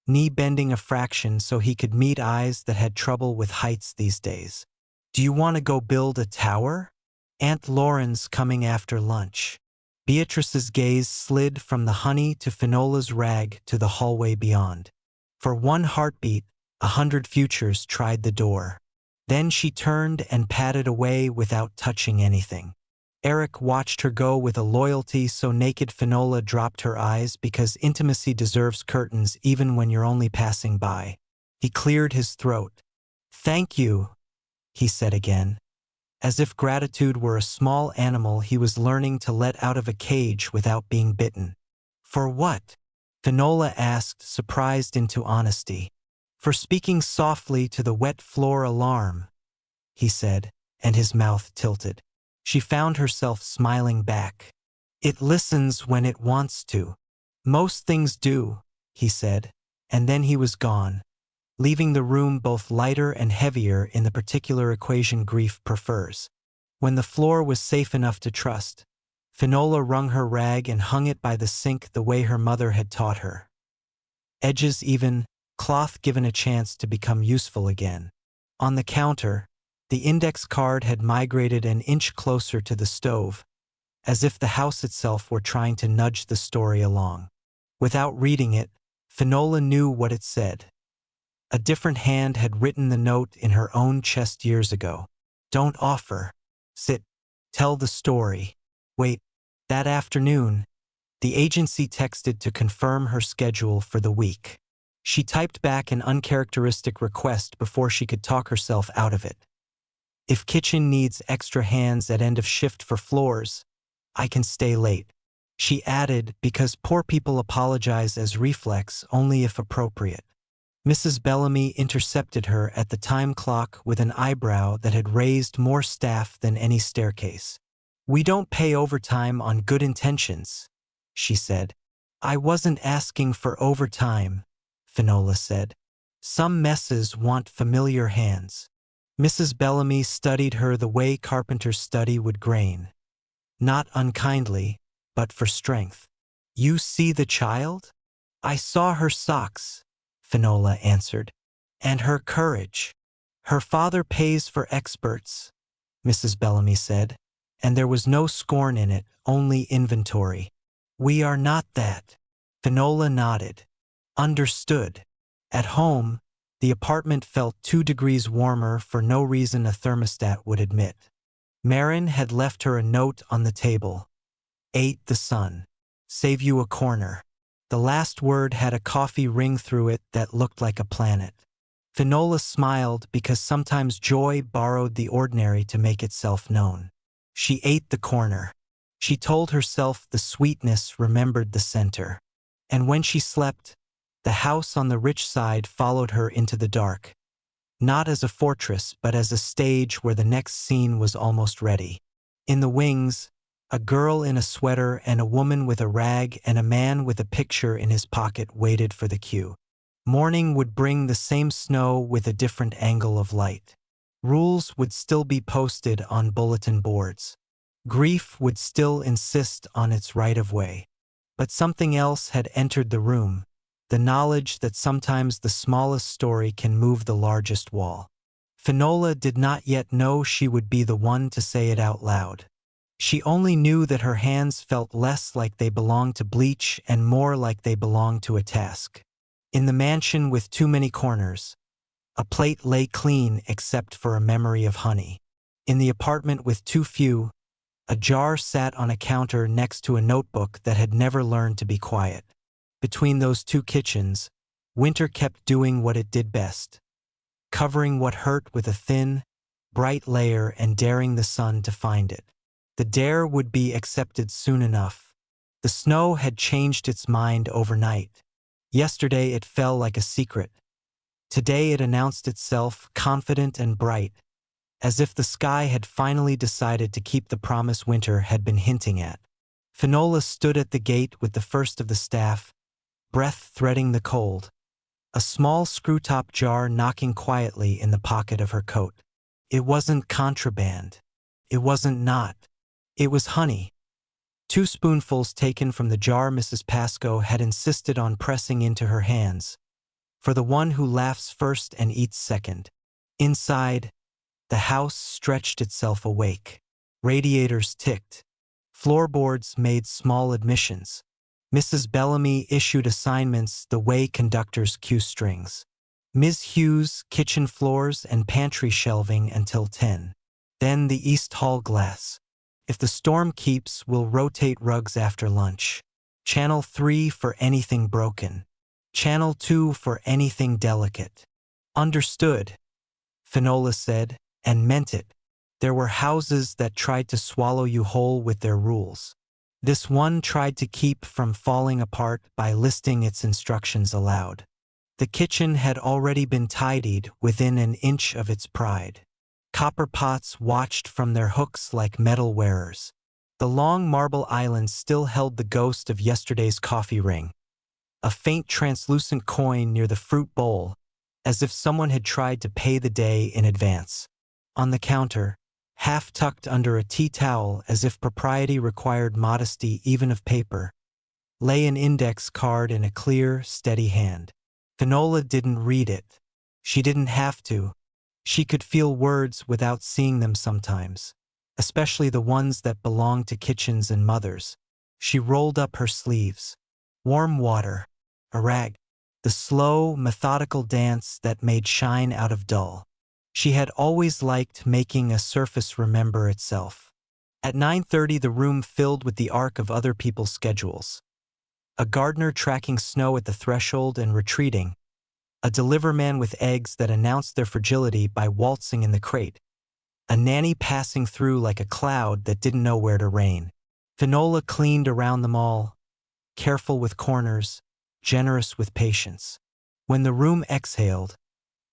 knee-bending a fraction so he could meet eyes that had trouble with heights these days. "Do you want to go build a tower? Aunt Lauren's coming after lunch." Beatrice's gaze slid from the honey to Finola's rag to the hallway beyond. For one heartbeat, 100 futures tried the door. Then she turned and padded away without touching anything. Eric watched her go with a loyalty so naked Finola dropped her eyes because intimacy deserves curtains even when you're only passing by. He cleared his throat. "Thank you," he said again. As if gratitude were a small animal he was learning to let out of a cage without being bitten. "For what?" Finola asked, surprised into honesty. "For speaking softly to the wet floor alarm," he said, and his mouth tilted. She found herself smiling back. "It listens when it wants to." "Most things do," he said, and then he was gone, leaving the room both lighter and heavier in the particular equation grief prefers. When the floor was safe enough to trust, Finola wrung her rag and hung it by the sink the way her mother had taught her. Edges even, cloth given a chance to become useful again. On the counter, the index card had migrated an inch closer to the stove, as if the house itself were trying to nudge the story along. Without reading it, Finola knew what it said. A different hand had written the note in her own chest years ago. "Don't offer. Sit. Tell the story." Wait. That afternoon, the agency texted to confirm her schedule for the week. She typed back an uncharacteristic request before she could talk herself out of it. "If kitchen needs extra hands at end of shift for floors, I can stay late." She added, because poor people apologize as reflex only if appropriate. Mrs. Bellamy intercepted her at the time clock with an eyebrow that had raised more staff than any staircase. "We don't pay overtime on good intentions," she said. "I wasn't asking for overtime," Finola said. "Some messes want familiar hands." Mrs. Bellamy studied her the way carpenters study wood grain. Not unkindly, but for strength. "You see the child?" "I saw her socks," Finola answered. "And her courage." "Her father pays for experts," Mrs. Bellamy said, and there was no scorn in it, only inventory. "We are not that." Finola nodded. "Understood." At home, the apartment felt 2 degrees warmer for no reason a thermostat would admit. Maren had left her a note on the table. "Ate the sun. Save you a corner." The last word had a coffee ring through it that looked like a planet. Finola smiled because sometimes joy borrowed the ordinary to make itself known. She ate the corner. She told herself the sweetness remembered the center. And when she slept, the house on the rich side followed her into the dark. Not as a fortress, but as a stage where the next scene was almost ready. In the wings, a girl in a sweater and a woman with a rag and a man with a picture in his pocket waited for the cue. Morning would bring the same snow with a different angle of light. Rules would still be posted on bulletin boards. Grief would still insist on its right-of-way. But something else had entered the room, the knowledge that sometimes the smallest story can move the largest wall. Finola did not yet know she would be the one to say it out loud. She only knew that her hands felt less like they belonged to bleach and more like they belonged to a task. In the mansion with too many corners, a plate lay clean except for a memory of honey. In the apartment with too few, a jar sat on a counter next to a notebook that had never learned to be quiet. Between those two kitchens, winter kept doing what it did best, covering what hurt with a thin, bright layer and daring the sun to find it. The dare would be accepted soon enough. The snow had changed its mind overnight. Yesterday it fell like a secret. Today it announced itself, confident and bright, as if the sky had finally decided to keep the promise winter had been hinting at. Finola stood at the gate with the first of the staff, breath threading the cold, a small screw-top jar knocking quietly in the pocket of her coat. It wasn't contraband. It wasn't not. It was honey. 2 spoonfuls taken from the jar Mrs. Pascoe had insisted on pressing into her hands, for the one who laughs first and eats second. Inside, the house stretched itself awake. Radiators ticked. Floorboards made small admissions. Mrs. Bellamy issued assignments the way conductors cue strings. Ms. Hughes, kitchen floors and pantry shelving until 10. Then the East Hall glass. If the storm keeps, we'll rotate rugs after lunch. Channel 3 for anything broken. Channel 2 for anything delicate. Understood, Finola said, and meant it. There were houses that tried to swallow you whole with their rules. This one tried to keep from falling apart by listing its instructions aloud. The kitchen had already been tidied within an inch of its pride. Copper pots watched from their hooks like metal wearers. The long marble island still held the ghost of yesterday's coffee ring, a faint translucent coin near the fruit bowl, as if someone had tried to pay the day in advance. On the counter, half tucked under a tea towel as if propriety required modesty even of paper, lay an index card in a clear, steady hand. Finola didn't read it. She didn't have to. She could feel words without seeing them sometimes, especially the ones that belonged to kitchens and mothers. She rolled up her sleeves. Warm water, a rag, the slow, methodical dance that made shine out of dull. She had always liked making a surface remember itself. At 9:30 the room filled with the arc of other people's schedules. A gardener tracking snow at the threshold and retreating, a deliverman with eggs that announced their fragility by waltzing in the crate, a nanny passing through like a cloud that didn't know where to rain. Finola cleaned around them all, careful with corners, generous with patience. When the room exhaled,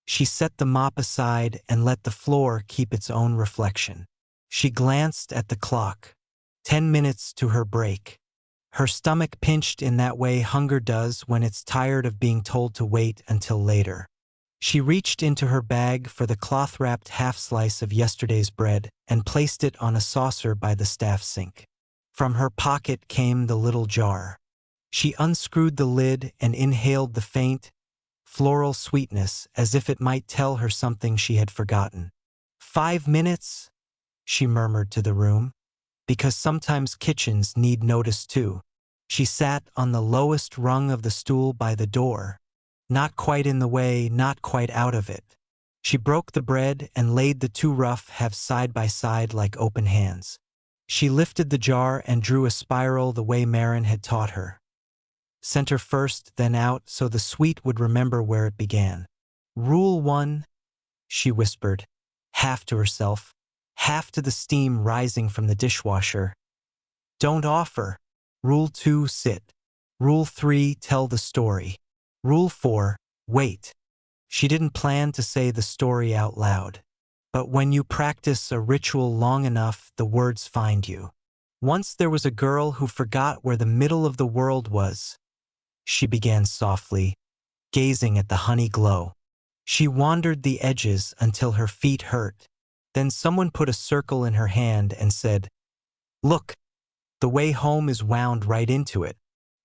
she set the mop aside and let the floor keep its own reflection. She glanced at the clock. 10 minutes to her break. Her stomach pinched in that way hunger does when it's tired of being told to wait until later. She reached into her bag for the cloth-wrapped half-slice of yesterday's bread and placed it on a saucer by the staff sink. From her pocket came the little jar. She unscrewed the lid and inhaled the faint, floral sweetness as if it might tell her something she had forgotten. 5 minutes, she murmured to the room, because sometimes kitchens need notice too. She sat on the lowest rung of the stool by the door, not quite in the way, not quite out of it. She broke the bread and laid the 2 rough halves side by side like open hands. She lifted the jar and drew a spiral the way Maren had taught her. Center first, then out, so the sweet would remember where it began. Rule 1, she whispered, half to herself, half to the steam rising from the dishwasher. Don't offer. Rule 2, sit. Rule 3, tell the story. Rule 4, wait. She didn't plan to say the story out loud, But when you practice a ritual long enough, the words find you. Once there was a girl who forgot where the middle of the world was. She began softly, gazing at the honey glow. She wandered the edges until her feet hurt. Then someone put a circle in her hand and said, "Look, the way home is wound right into it."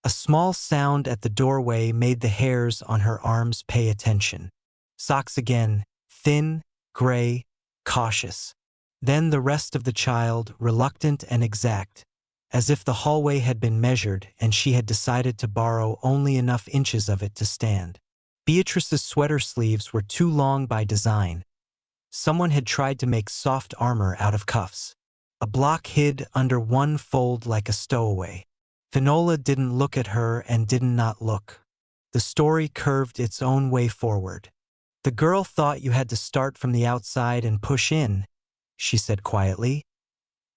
A small sound at the doorway made the hairs on her arms pay attention. Socks again, thin, gray, cautious. Then the rest of the child, reluctant and exact, as if the hallway had been measured and she had decided to borrow only enough inches of it to stand. Beatrice's sweater sleeves were too long by design. Someone had tried to make soft armor out of cuffs. A block hid under one fold like a stowaway. Finola didn't look at her and did not look. The story curved its own way forward. "The girl thought you had to start from the outside and push in," she said quietly.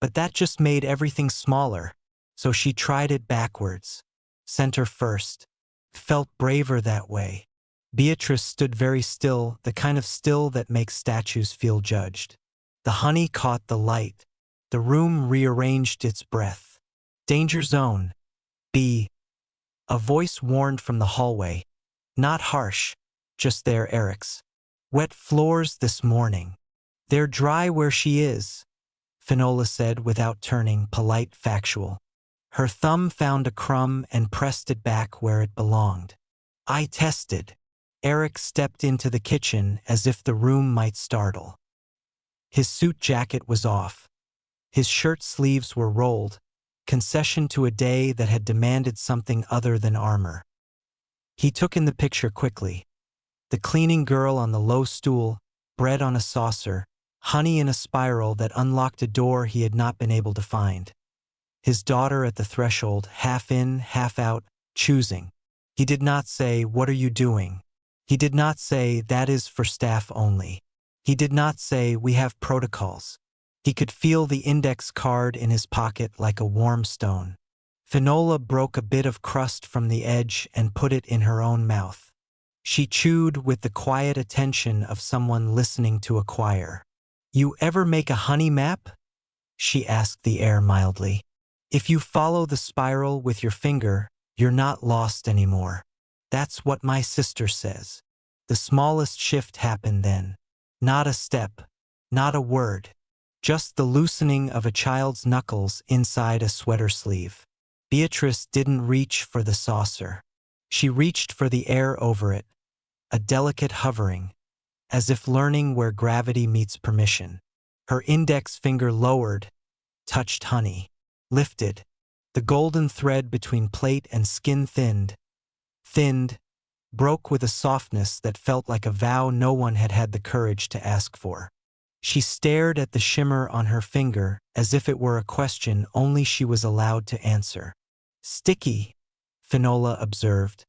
"But that just made everything smaller, so she tried it backwards. Center first. Felt braver that way." Beatrice stood very still, the kind of still that makes statues feel judged. The honey caught the light. The room rearranged its breath. "Danger zone. B." A voice warned from the hallway. Not harsh, just there, Eric's. "Wet floors this morning." "They're dry where she is," Finola said without turning, polite, factual. Her thumb found a crumb and pressed it back where it belonged. "I tested." Eric stepped into the kitchen as if the room might startle. His suit jacket was off. His shirt sleeves were rolled, concession to a day that had demanded something other than armor. He took in the picture quickly. The cleaning girl on the low stool, bread on a saucer, honey in a spiral that unlocked a door he had not been able to find. His daughter at the threshold, half in, half out, choosing. He did not say, "What are you doing?" He did not say, "That is for staff only." He did not say, "We have protocols." He could feel the index card in his pocket like a warm stone. Finola broke a bit of crust from the edge and put it in her own mouth. She chewed with the quiet attention of someone listening to a choir. "You ever make a honey map?" she asked the air mildly. "If you follow the spiral with your finger, you're not lost anymore." That's what my sister says. The smallest shift happened then. Not a step, not a word. Just the loosening of a child's knuckles inside a sweater sleeve. Beatrice didn't reach for the saucer. She reached for the air over it, a delicate hovering, as if learning where gravity meets permission. Her index finger lowered, touched honey, lifted. The golden thread between plate and skin thinned, broke with a softness that felt like a vow no one had had the courage to ask for. She stared at the shimmer on her finger as if it were a question only she was allowed to answer. "Sticky," Finola observed,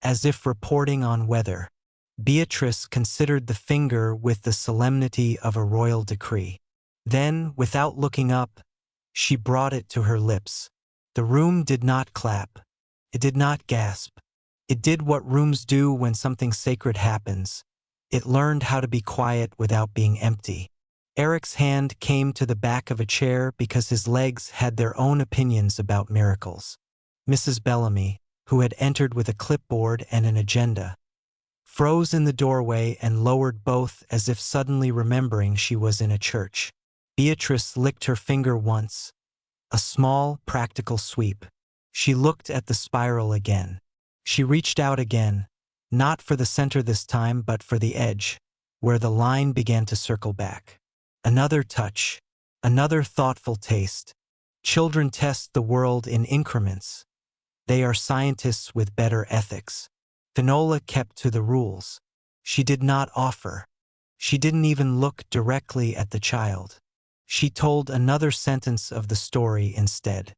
as if reporting on weather. Beatrice considered the finger with the solemnity of a royal decree. Then, without looking up, she brought it to her lips. The room did not clap. It did not gasp. It did what rooms do when something sacred happens. It learned how to be quiet without being empty. Eric's hand came to the back of a chair because his legs had their own opinions about miracles. Mrs. Bellamy, who had entered with a clipboard and an agenda, froze in the doorway and lowered both as if suddenly remembering she was in a church. Beatrice licked her finger once, a small, practical sweep. She looked at the spiral again. She reached out again, not for the center this time but for the edge, where the line began to circle back. Another touch, another thoughtful taste. Children test the world in increments. They are scientists with better ethics. Finola kept to the rules. She did not offer. She didn't even look directly at the child. She told another sentence of the story instead.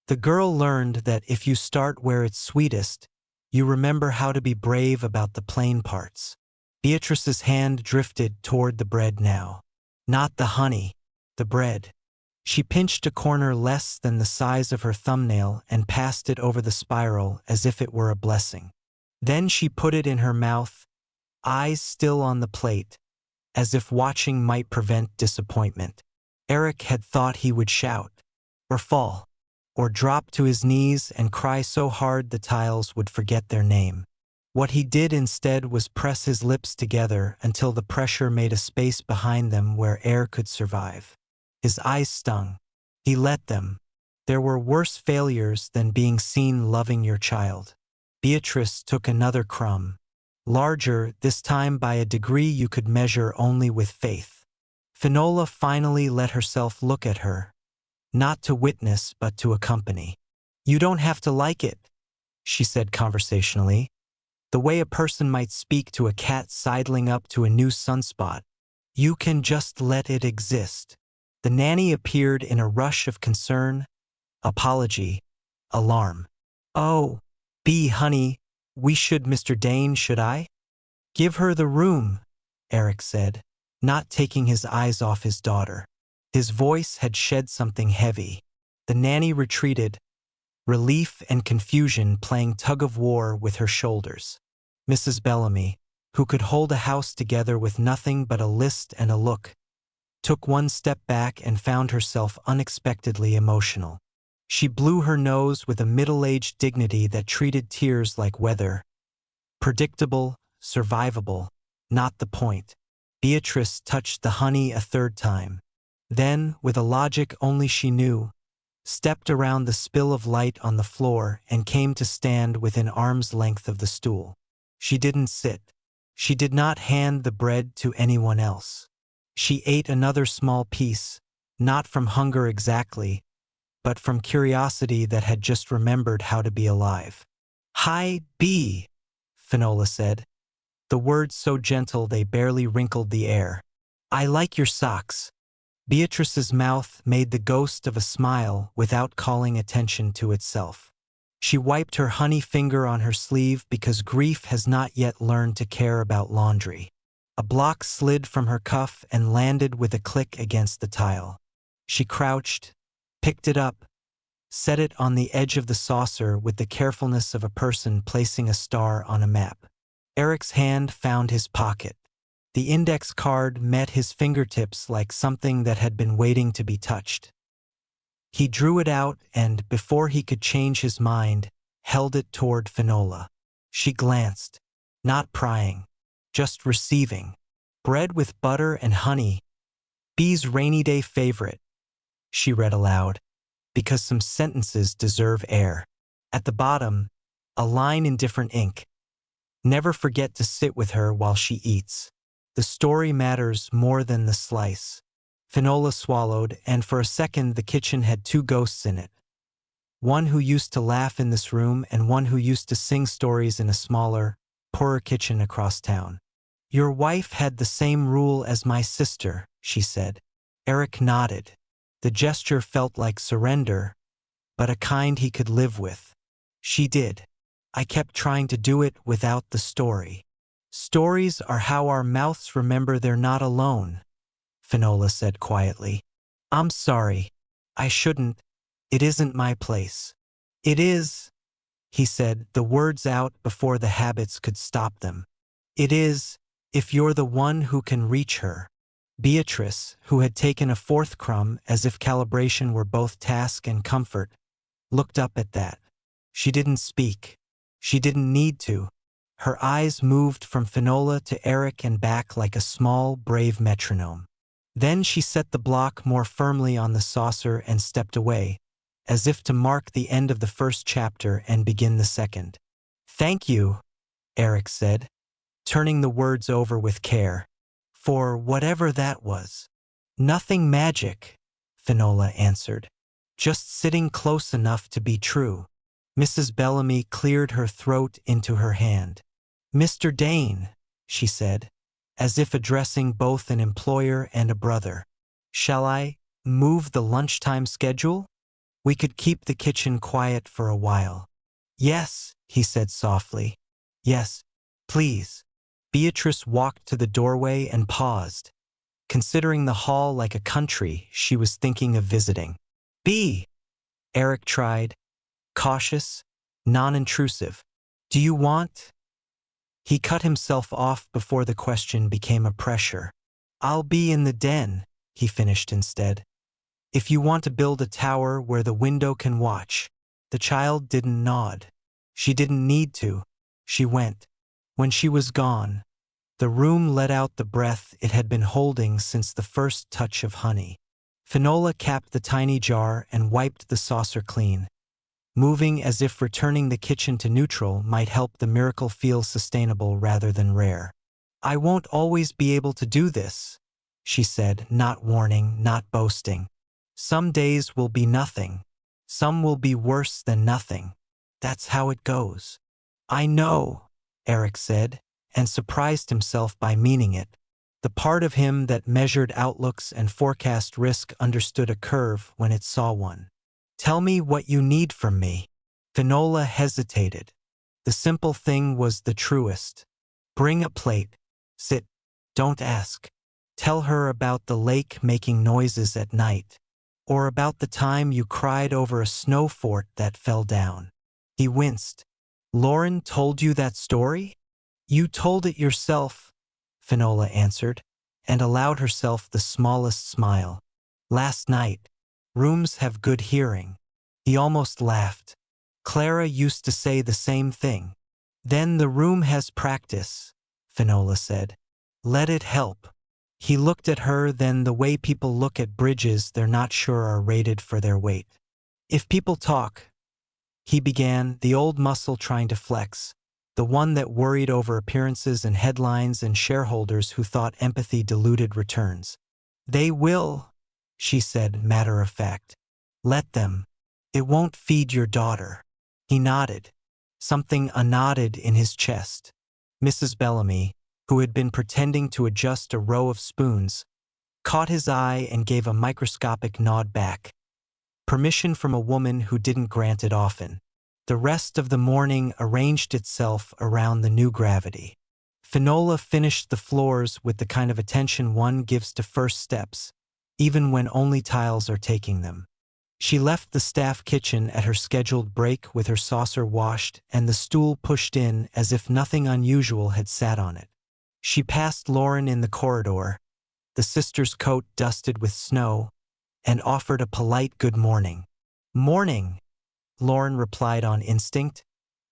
The girl learned that if you start where it's sweetest, you remember how to be brave about the plain parts. Beatrice's hand drifted toward the bread now. Not the honey, the bread. She pinched a corner less than the size of her thumbnail and passed it over the spiral as if it were a blessing. Then she put it in her mouth, eyes still on the plate, as if watching might prevent disappointment. Eric had thought he would shout, or fall, or drop to his knees and cry so hard the tiles would forget their name. What he did instead was press his lips together until the pressure made a space behind them where air could survive. His eyes stung. He let them. There were worse failures than being seen loving your child. Beatrice took another crumb. Larger, this time by a degree you could measure only with faith. Finola finally let herself look at her. Not to witness, but to accompany. "You don't have to like it," she said conversationally, the way a person might speak to a cat sidling up to a new sunspot. "You can just let it exist." The nanny appeared in a rush of concern, apology, alarm. "Oh, Bee, honey, we should, Mr. Dane, should I?" "Give her the room," Eric said, not taking his eyes off his daughter. His voice had shed something heavy. The nanny retreated, relief and confusion playing tug-of-war with her shoulders. Mrs. Bellamy, who could hold a house together with nothing but a list and a look, took one step back and found herself unexpectedly emotional. She blew her nose with a middle-aged dignity that treated tears like weather. Predictable, survivable, not the point. Beatrice touched the honey a third time. Then, with a logic only she knew, stepped around the spill of light on the floor and came to stand within arm's length of the stool. She didn't sit. She did not hand the bread to anyone else. She ate another small piece, not from hunger exactly, but from curiosity that had just remembered how to be alive. "Hi, Bee," Finola said, the words so gentle they barely wrinkled the air. "I like your socks." Beatrice's mouth made the ghost of a smile without calling attention to itself. She wiped her honey finger on her sleeve because grief has not yet learned to care about laundry. A block slid from her cuff and landed with a click against the tile. She crouched, picked it up, set it on the edge of the saucer with the carefulness of a person placing a star on a map. Eric's hand found his pocket. The index card met his fingertips like something that had been waiting to be touched. He drew it out and, before he could change his mind, held it toward Finola. She glanced, not prying, just receiving. "Bread with butter and honey. Bee's rainy day favorite," she read aloud, because some sentences deserve air. At the bottom, a line in different ink. "Never forget to sit with her while she eats. The story matters more than the slice." Finola swallowed, and for a second the kitchen had two ghosts in it. One who used to laugh in this room and one who used to sing stories in a smaller, poorer kitchen across town. "Your wife had the same rule as my sister," she said. Eric nodded. The gesture felt like surrender, but a kind he could live with. "She did. I kept trying to do it without the story." "Stories are how our mouths remember they're not alone," Finola said quietly. "I'm sorry. I shouldn't. It isn't my place." "It is," he said, the words out before the habits could stop them. "It is, if you're the one who can reach her." Beatrice, who had taken a fourth crumb as if calibration were both task and comfort, looked up at that. She didn't speak. She didn't need to. Her eyes moved from Finola to Eric and back like a small, brave metronome. Then she set the block more firmly on the saucer and stepped away, as if to mark the end of the first chapter and begin the second. "Thank you," Eric said, turning the words over with care, "for whatever that was." "Nothing magic," Finola answered. "Just sitting close enough to be true." Mrs. Bellamy cleared her throat into her hand. "Mr. Dane," she said, as if addressing both an employer and a brother, "shall I move the lunchtime schedule? We could keep the kitchen quiet for a while." "Yes," he said softly. "Yes, please." Beatrice walked to the doorway and paused, considering the hall like a country she was thinking of visiting. "Bee," Eric tried, cautious, non-intrusive. "Do you want?" He cut himself off before the question became a pressure. "I'll be in the den," he finished instead. "If you want to build a tower where the window can watch." The child didn't nod. She didn't need to. She went. When she was gone, the room let out the breath it had been holding since the first touch of honey. Finola capped the tiny jar and wiped the saucer clean, moving as if returning the kitchen to neutral might help the miracle feel sustainable rather than rare. "I won't always be able to do this," she said, not warning, not boasting. "Some days will be nothing. Some will be worse than nothing. That's how it goes." "I know," Eric said, and surprised himself by meaning it. The part of him that measured outlooks and forecast risk understood a curve when it saw one. "Tell me what you need from me." Finola hesitated. The simple thing was the truest. "Bring a plate. Sit. Don't ask. Tell her about the lake making noises at night. Or about the time you cried over a snow fort that fell down." He winced. "Lauren told you that story?" "You told it yourself," Finola answered, and allowed herself the smallest smile. "Last night. Rooms have good hearing." He almost laughed. "Clara used to say the same thing." "Then the room has practice," Finola said. "Let it help." He looked at her, then the way people look at bridges they're not sure are rated for their weight. "If people talk," he began, the old muscle trying to flex, the one that worried over appearances and headlines and shareholders who thought empathy diluted returns. "They will," she said, matter of fact. "Let them. It won't feed your daughter." He nodded. Something a-nodded in his chest. Mrs. Bellamy, who had been pretending to adjust a row of spoons, caught his eye and gave a microscopic nod back. Permission from a woman who didn't grant it often. The rest of the morning arranged itself around the new gravity. Finola finished the floors with the kind of attention one gives to first steps, even when only tiles are taking them. She left the staff kitchen at her scheduled break with her saucer washed and the stool pushed in as if nothing unusual had sat on it. She passed Lauren in the corridor, the sister's coat dusted with snow, and offered a polite good morning. "Morning," Lauren replied on instinct,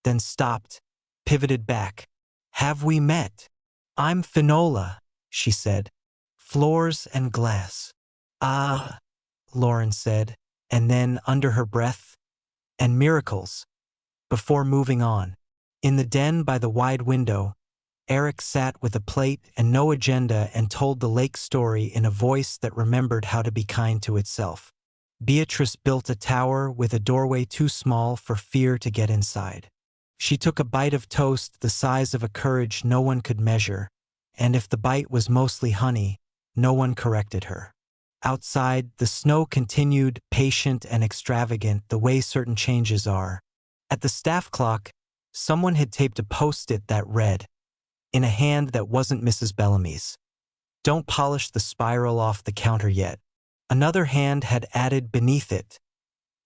then stopped, pivoted back. "Have we met?" "I'm Finola," she said. "Floors and glass." "Ah," Lauren said, and then, under her breath, "and miracles," before moving on. In the den by the wide window, Eric sat with a plate and no agenda and told the lake story in a voice that remembered how to be kind to itself. Beatrice built a tower with a doorway too small for fear to get inside. She took a bite of toast the size of a courage no one could measure, and if the bite was mostly honey, no one corrected her. Outside, the snow continued, patient and extravagant the way certain changes are. At the staff clock, someone had taped a post-it that read, in a hand that wasn't Mrs. Bellamy's, "Don't polish the spiral off the counter yet." Another hand had added beneath it,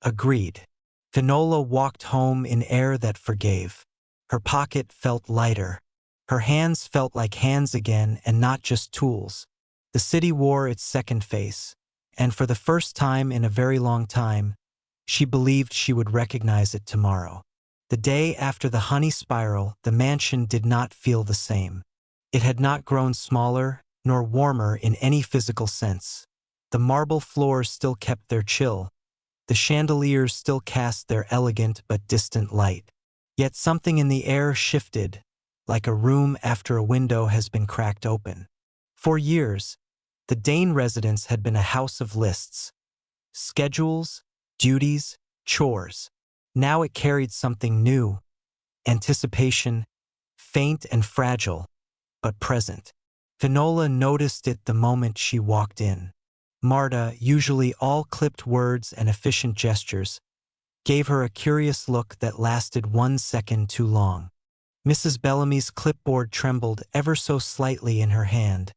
"Agreed." Finola walked home in air that forgave. Her pocket felt lighter. Her hands felt like hands again and not just tools. The city wore its second face, and for the first time in a very long time, she believed she would recognize it tomorrow. The day after the honey spiral, the mansion did not feel the same. It had not grown smaller, nor warmer in any physical sense. The marble floors still kept their chill. The chandeliers still cast their elegant but distant light. Yet something in the air shifted, like a room after a window has been cracked open. For years, the Dane residence had been a house of lists. Schedules, duties, chores. Now it carried something new, anticipation, faint and fragile, but present. Finola noticed it the moment she walked in. Marta, usually all clipped words and efficient gestures, gave her a curious look that lasted 1 second too long. Mrs. Bellamy's clipboard trembled ever so slightly in her hand,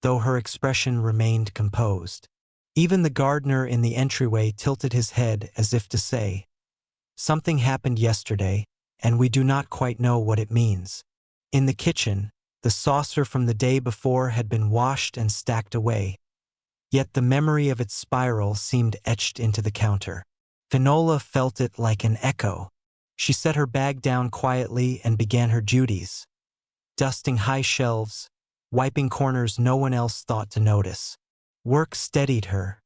though her expression remained composed. Even the gardener in the entryway tilted his head as if to say, "Something happened yesterday, and we do not quite know what it means." In the kitchen, The saucer from the day before had been washed and stacked away, yet the memory of its spiral seemed etched into the counter. Finola felt it like an echo. She set her bag down quietly and began her duties, dusting high shelves, wiping corners no one else thought to notice. Work steadied her,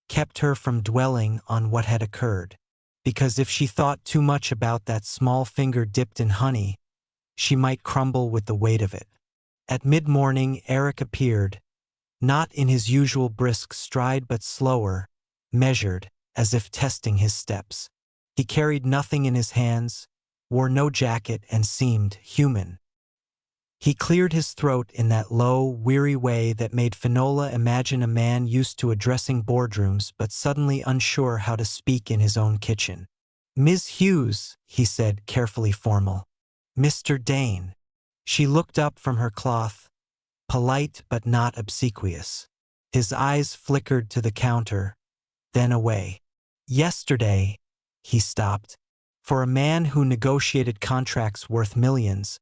kept her from dwelling on what had occurred, because if she thought too much about that small finger dipped in honey, she might crumble with the weight of it. At mid-morning, Eric appeared, not in his usual brisk stride but slower, measured, as if testing his steps. He carried nothing in his hands, wore no jacket, and seemed human. He cleared his throat in that low, weary way that made Finola imagine a man used to addressing boardrooms but suddenly unsure how to speak in his own kitchen. "Ms. Hughes," he said, carefully formal. "Mr. Dane." She looked up from her cloth, polite but not obsequious. His eyes flickered to the counter, then away. "Yesterday," he stopped. For a man who negotiated contracts worth millions,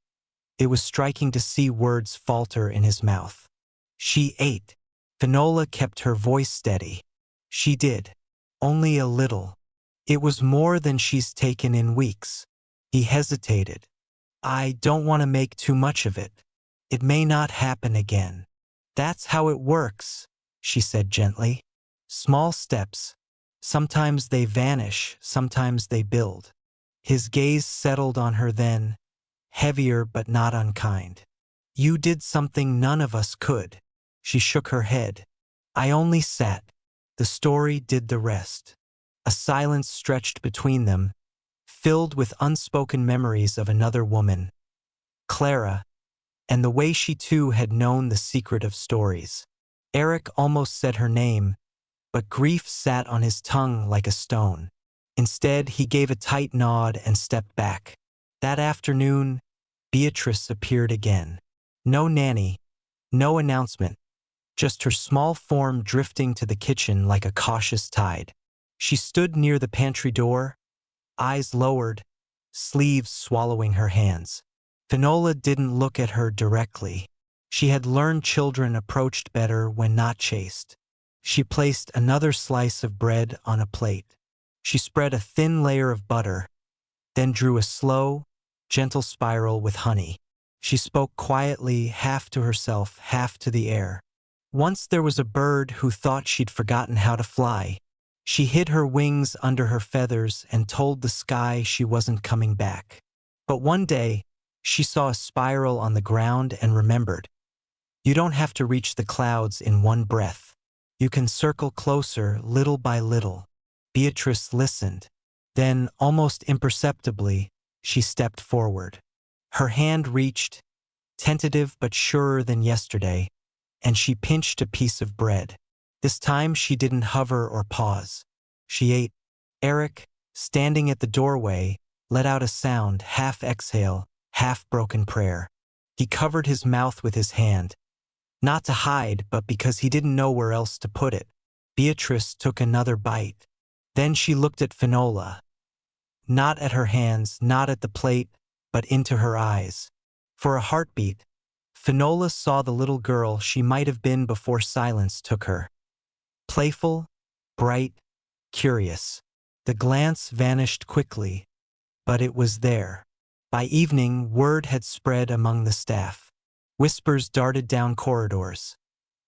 it was striking to see words falter in his mouth. "She ate." Finola kept her voice steady. "She did. Only a little. It was more than she's taken in weeks." He hesitated. "I don't want to make too much of it. It may not happen again." "That's how it works," she said gently. "Small steps. Sometimes they vanish, sometimes they build." His gaze settled on her then, heavier but not unkind. "You did something none of us could." She shook her head. "I only sat. The story did the rest." A silence stretched between them, filled with unspoken memories of another woman, Clara, and the way she too had known the secret of stories. Eric almost said her name, but grief sat on his tongue like a stone. Instead, he gave a tight nod and stepped back. That afternoon, Beatrice appeared again. No nanny, no announcement, just her small form drifting to the kitchen like a cautious tide. She stood near the pantry door, eyes lowered, sleeves swallowing her hands. Finola didn't look at her directly. She had learned children approached better when not chased. She placed another slice of bread on a plate. She spread a thin layer of butter, then drew a slow, gentle spiral with honey. She spoke quietly, half to herself, half to the air. "Once there was a bird who thought she'd forgotten how to fly. She hid her wings under her feathers and told the sky she wasn't coming back. But one day, she saw a spiral on the ground and remembered. You don't have to reach the clouds in one breath. You can circle closer, little by little." Beatrice listened. Then, almost imperceptibly, she stepped forward. Her hand reached, tentative but surer than yesterday, and she pinched a piece of bread. This time she didn't hover or pause. She ate. Eric, standing at the doorway, let out a sound, half exhale, half broken prayer. He covered his mouth with his hand, not to hide, but because he didn't know where else to put it. Beatrice took another bite. Then she looked at Finola. Not at her hands, not at the plate, but into her eyes. For a heartbeat, Finola saw the little girl she might have been before silence took her. Playful, bright, curious. The glance vanished quickly, but it was there. By evening, word had spread among the staff. Whispers darted down corridors.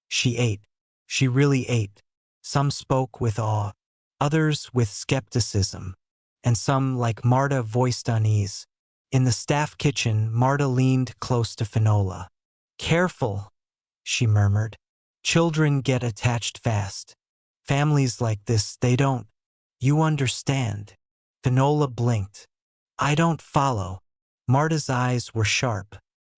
She ate. She really ate. Some spoke with awe, others with skepticism, and some, like Marta, voiced unease. In the staff kitchen, Marta leaned close to Finola. "Careful," she murmured. "Children get attached fast. Families like this, they don't. You understand." Finola blinked. "I don't follow." Marta's eyes were sharp.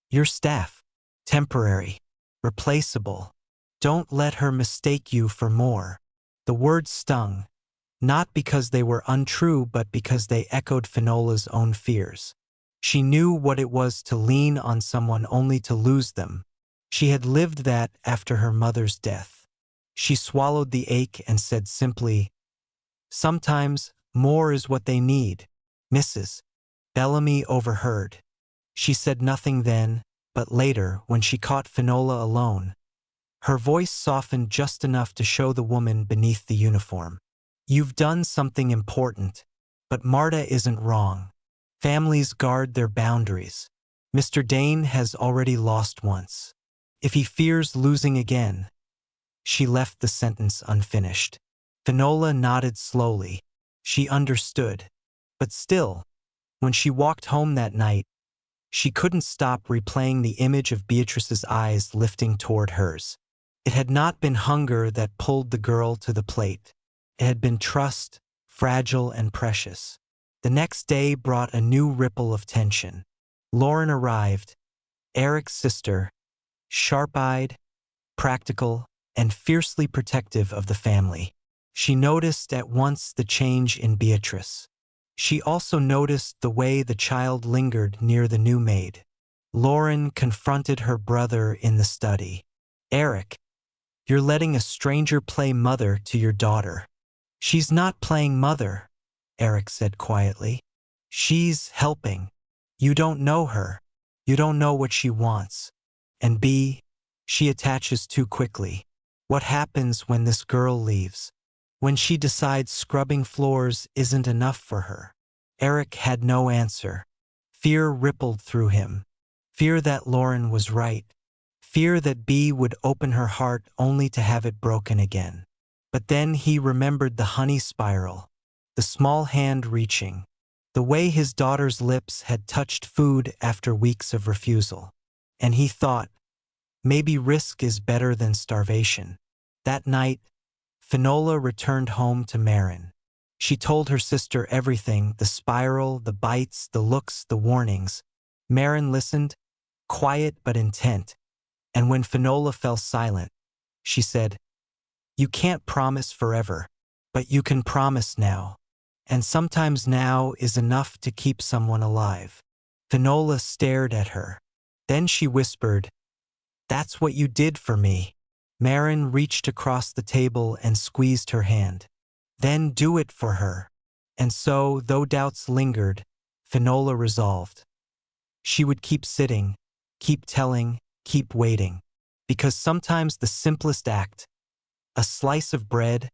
"Your staff. Temporary. Replaceable. Don't let her mistake you for more." The words stung, not because they were untrue but because they echoed Finola's own fears. She knew what it was to lean on someone only to lose them. She had lived that after her mother's death. She swallowed the ache and said simply, "Sometimes more is what they need, Mrs." Bellamy overheard. She said nothing then, But later, when she caught Finola alone, her voice softened just enough to show the woman beneath the uniform. You've done something important, but Marta isn't wrong. Families guard their boundaries. Mr. Dane has already lost once. If he fears losing again. She left the sentence unfinished. Finola nodded slowly. She understood. But still, when she walked home that night, she couldn't stop replaying the image of Beatrice's eyes lifting toward hers. It had not been hunger that pulled the girl to the plate. It had been trust, fragile and precious. The next day brought a new ripple of tension. Lauren arrived, Eric's sister, sharp-eyed, practical, and fiercely protective of the family. She noticed at once the change in Beatrice. She also noticed the way the child lingered near the new maid. Lauren confronted her brother in the study. Eric, you're letting a stranger play mother to your daughter. She's not playing mother, Eric said quietly. She's helping. You don't know her. You don't know what she wants. And B, she attaches too quickly. What happens when this girl leaves? When she decides scrubbing floors isn't enough for her? Eric had no answer. Fear rippled through him. Fear that Lauren was right. Fear that B would open her heart only to have it broken again. But then he remembered the honey spiral, the small hand reaching, the way his daughter's lips had touched food after weeks of refusal. And he thought, maybe risk is better than starvation. That night, Finola returned home to Maren. She told her sister everything, the spiral, the bites, the looks, the warnings. Maren listened, quiet but intent. And when Finola fell silent, she said, you can't promise forever, but you can promise now. And sometimes now is enough to keep someone alive. Finola stared at her. Then she whispered, that's what you did for me. Maren reached across the table and squeezed her hand. Then do it for her. And so, though doubts lingered, Finola resolved. She would keep sitting, keep telling, keep waiting. Because sometimes the simplest act, a slice of bread,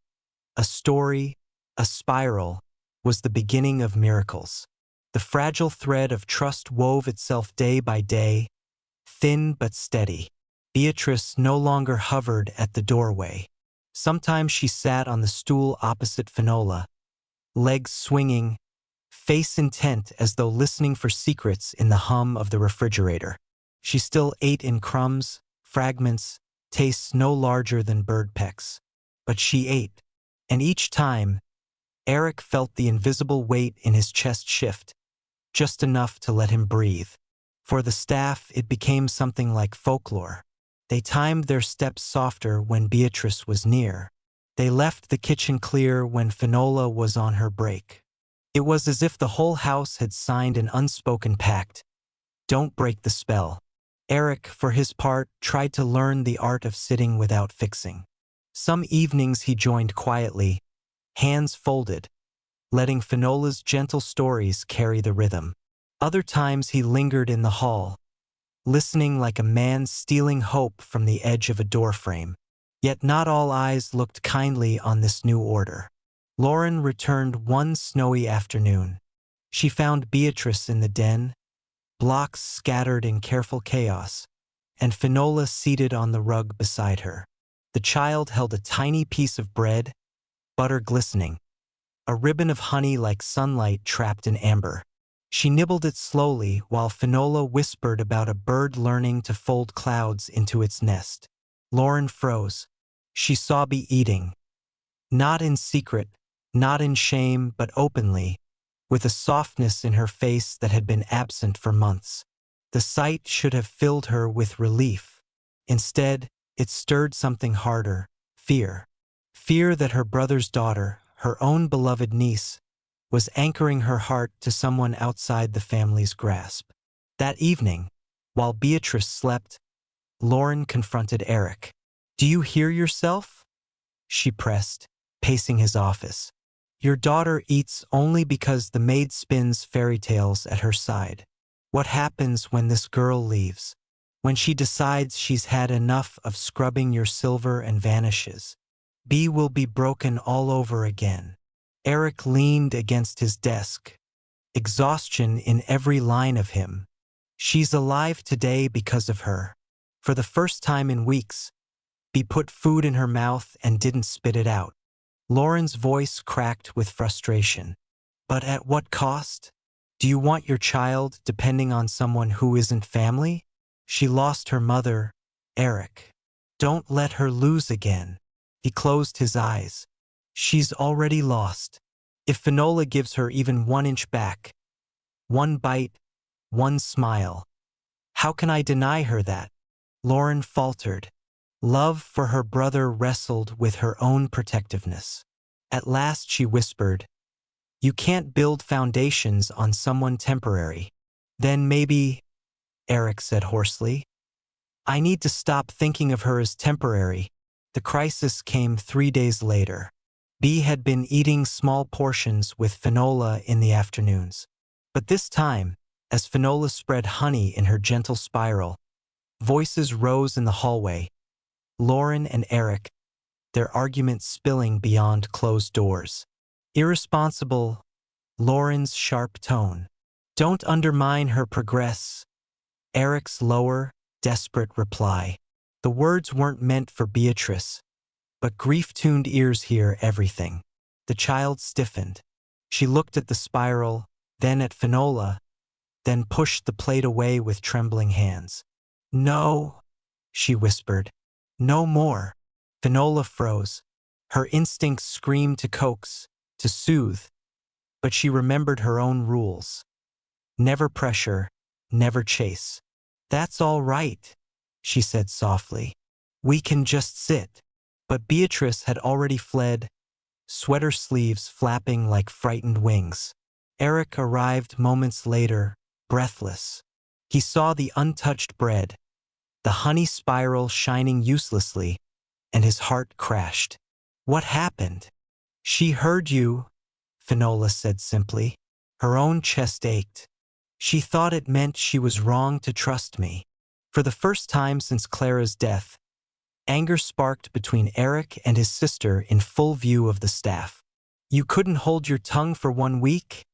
a story, a spiral, was the beginning of miracles. The fragile thread of trust wove itself day by day, thin but steady. Beatrice no longer hovered at the doorway. Sometimes she sat on the stool opposite Finola, legs swinging, face intent as though listening for secrets in the hum of the refrigerator. She still ate in crumbs, fragments, tastes no larger than bird pecks. But she ate, and each time, Eric felt the invisible weight in his chest shift, just enough to let him breathe. For the staff, it became something like folklore. They timed their steps softer when Beatrice was near. They left the kitchen clear when Finola was on her break. It was as if the whole house had signed an unspoken pact. Don't break the spell. Eric, for his part, tried to learn the art of sitting without fixing. Some evenings he joined quietly, hands folded, letting Finola's gentle stories carry the rhythm. Other times he lingered in the hall, listening like a man stealing hope from the edge of a doorframe. Yet not all eyes looked kindly on this new order. Lauren returned one snowy afternoon. She found Beatrice in the den, blocks scattered in careful chaos, and Finola seated on the rug beside her. The child held a tiny piece of bread, butter glistening, a ribbon of honey like sunlight trapped in amber. She nibbled it slowly while Finola whispered about a bird learning to fold clouds into its nest. Lauren froze. She saw Bee eating, not in secret, not in shame, but openly, with a softness in her face that had been absent for months. The sight should have filled her with relief. Instead, it stirred something harder, fear. Fear that her brother's daughter, her own beloved niece, was anchoring her heart to someone outside the family's grasp. That evening, while Beatrice slept, Lauren confronted Eric. Do you hear yourself? She pressed, pacing his office. Your daughter eats only because the maid spins fairy tales at her side. What happens when this girl leaves? When she decides she's had enough of scrubbing your silver and vanishes, B will be broken all over again. Eric leaned against his desk, exhaustion in every line of him. She's alive today because of her. For the first time in weeks, B put food in her mouth and didn't spit it out. Lauren's voice cracked with frustration. But at what cost? Do you want your child depending on someone who isn't family? She lost her mother, Eric. Don't let her lose again. He closed his eyes. She's already lost. If Finola gives her even 1 inch back, 1 bite, 1 smile, how can I deny her that? Lauren faltered. Love for her brother wrestled with her own protectiveness. At last she whispered, "You can't build foundations on someone temporary." "Then maybe," Eric said hoarsely, "I need to stop thinking of her as temporary." The crisis came 3 days later. B had been eating small portions with Finola in the afternoons. But this time, as Finola spread honey in her gentle spiral, voices rose in the hallway. Lauren and Eric, their argument spilling beyond closed doors. Irresponsible, Lauren's sharp tone. "Don't undermine her progress." Eric's lower, desperate reply. The words weren't meant for Beatrice, but grief-tuned ears hear everything. The child stiffened. She looked at the spiral, then at Finola, then pushed the plate away with trembling hands. "No," she whispered. "No more." Finola froze. Her instincts screamed to coax, to soothe, but she remembered her own rules. Never pressure, never chase. "That's all right," she said softly. "We can just sit." But Beatrice had already fled, sweater sleeves flapping like frightened wings. Eric arrived moments later, breathless. He saw the untouched bread, the honey spiral shining uselessly, and his heart crashed. "What happened?" "She heard you," Finola said simply. Her own chest ached. "She thought it meant she was wrong to trust me." For the first time since Clara's death, anger sparked between Eric and his sister in full view of the staff. "You couldn't hold your tongue for 1 week?"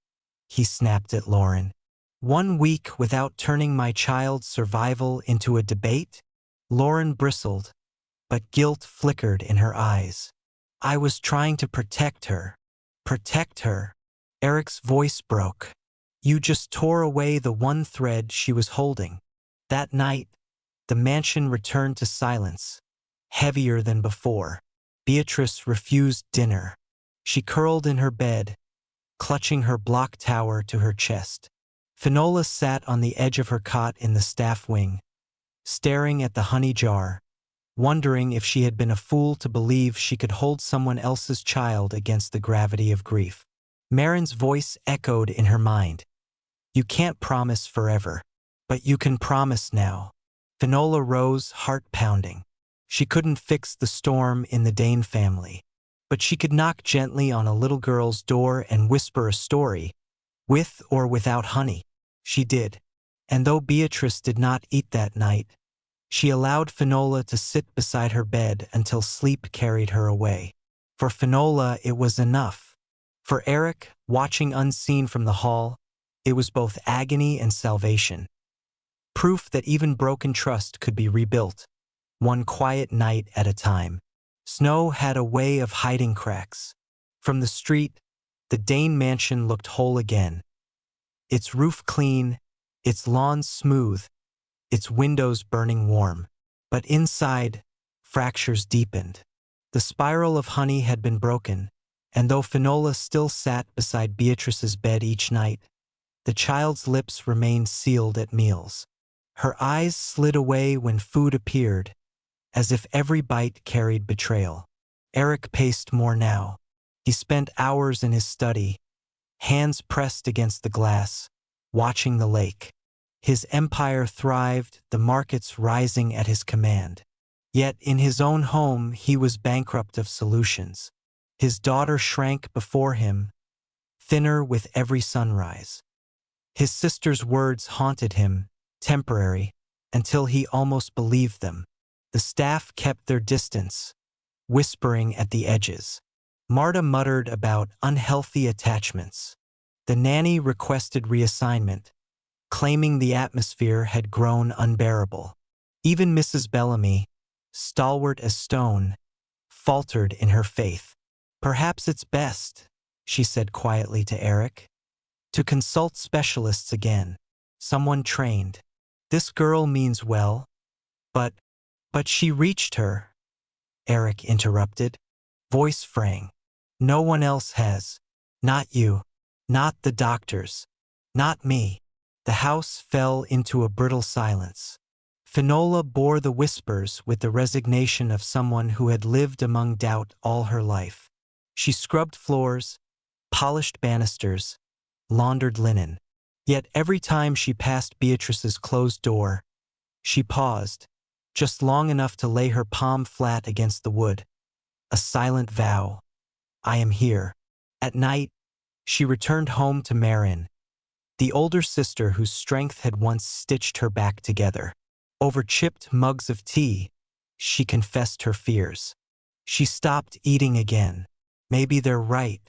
he snapped at Lauren. "1 week without turning my child's survival into a debate?" Lauren bristled, but guilt flickered in her eyes. "I was trying to protect her." "Protect her?" Eric's voice broke. "You just tore away the one thread she was holding." That night, the mansion returned to silence, heavier than before. Beatrice refused dinner. She curled in her bed, clutching her block tower to her chest. Finola sat on the edge of her cot in the staff wing, staring at the honey jar, wondering if she had been a fool to believe she could hold someone else's child against the gravity of grief. Maren's voice echoed in her mind. "You can't promise forever, but you can promise now." Finola rose, heart pounding. She couldn't fix the storm in the Dane family, but she could knock gently on a little girl's door and whisper a story, with or without honey. She did. And though Beatrice did not eat that night, she allowed Finola to sit beside her bed until sleep carried her away. For Finola, it was enough. For Eric, watching unseen from the hall, it was both agony and salvation. Proof that even broken trust could be rebuilt, one quiet night at a time. Snow had a way of hiding cracks. From the street, the Dane mansion looked whole again. Its roof clean, its lawns smooth, its windows burning warm. But inside, fractures deepened. The spiral of honey had been broken, and though Finola still sat beside Beatrice's bed each night, the child's lips remained sealed at meals. Her eyes slid away when food appeared, as if every bite carried betrayal. Eric paced more now. He spent hours in his study, hands pressed against the glass, watching the lake. His empire thrived, the markets rising at his command. Yet in his own home he was bankrupt of solutions. His daughter shrank before him, thinner with every sunrise. His sister's words haunted him, temporary, until he almost believed them. The staff kept their distance, whispering at the edges. Marta muttered about unhealthy attachments. The nanny requested reassignment, claiming the atmosphere had grown unbearable. Even Mrs. Bellamy, stalwart as stone, faltered in her faith. "Perhaps it's best," she said quietly to Eric, "to consult specialists again. Someone trained. This girl means well, but she reached her," Eric interrupted, voice fraying. "No one else has. Not you. Not the doctors. Not me." The house fell into a brittle silence. Finola bore the whispers with the resignation of someone who had lived among doubt all her life. She scrubbed floors, polished banisters, laundered linen. Yet every time she passed Beatrice's closed door, she paused, just long enough to lay her palm flat against the wood. A silent vow. "I am here." At night, she returned home to Maren, the older sister whose strength had once stitched her back together. Over chipped mugs of tea, she confessed her fears. She stopped eating again. "Maybe they're right.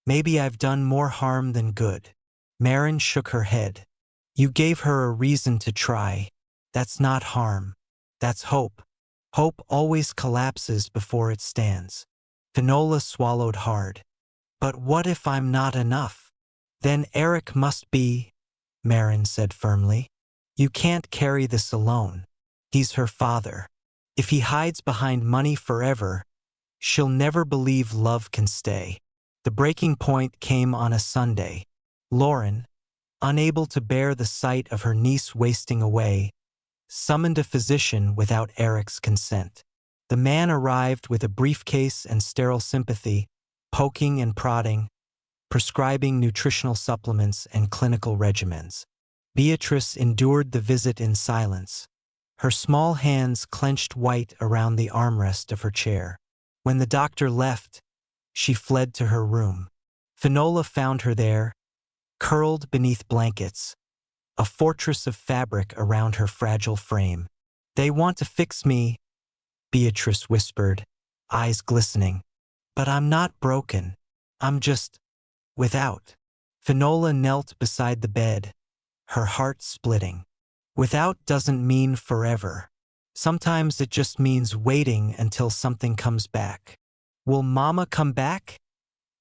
Maybe I've done more harm than good." Maren shook her head. "You gave her a reason to try. That's not harm. That's hope. Hope always collapses before it stands." Finola swallowed hard. "But what if I'm not enough?" "Then Eric must be," Maren said firmly. "You can't carry this alone. He's her father. If he hides behind money forever, she'll never believe love can stay." The breaking point came on a Sunday. Lauren, unable to bear the sight of her niece wasting away, summoned a physician without Eric's consent. The man arrived with a briefcase and sterile sympathy, poking and prodding, prescribing nutritional supplements and clinical regimens. Beatrice endured the visit in silence, her small hands clenched white around the armrest of her chair. When the doctor left, she fled to her room. Finola found her there, curled beneath blankets, a fortress of fabric around her fragile frame. "They want to fix me," Beatrice whispered, eyes glistening. "But I'm not broken. I'm just without." Finola knelt beside the bed, her heart splitting. Without doesn't mean forever. Sometimes it just means waiting until something comes back. "Will Mama come back?"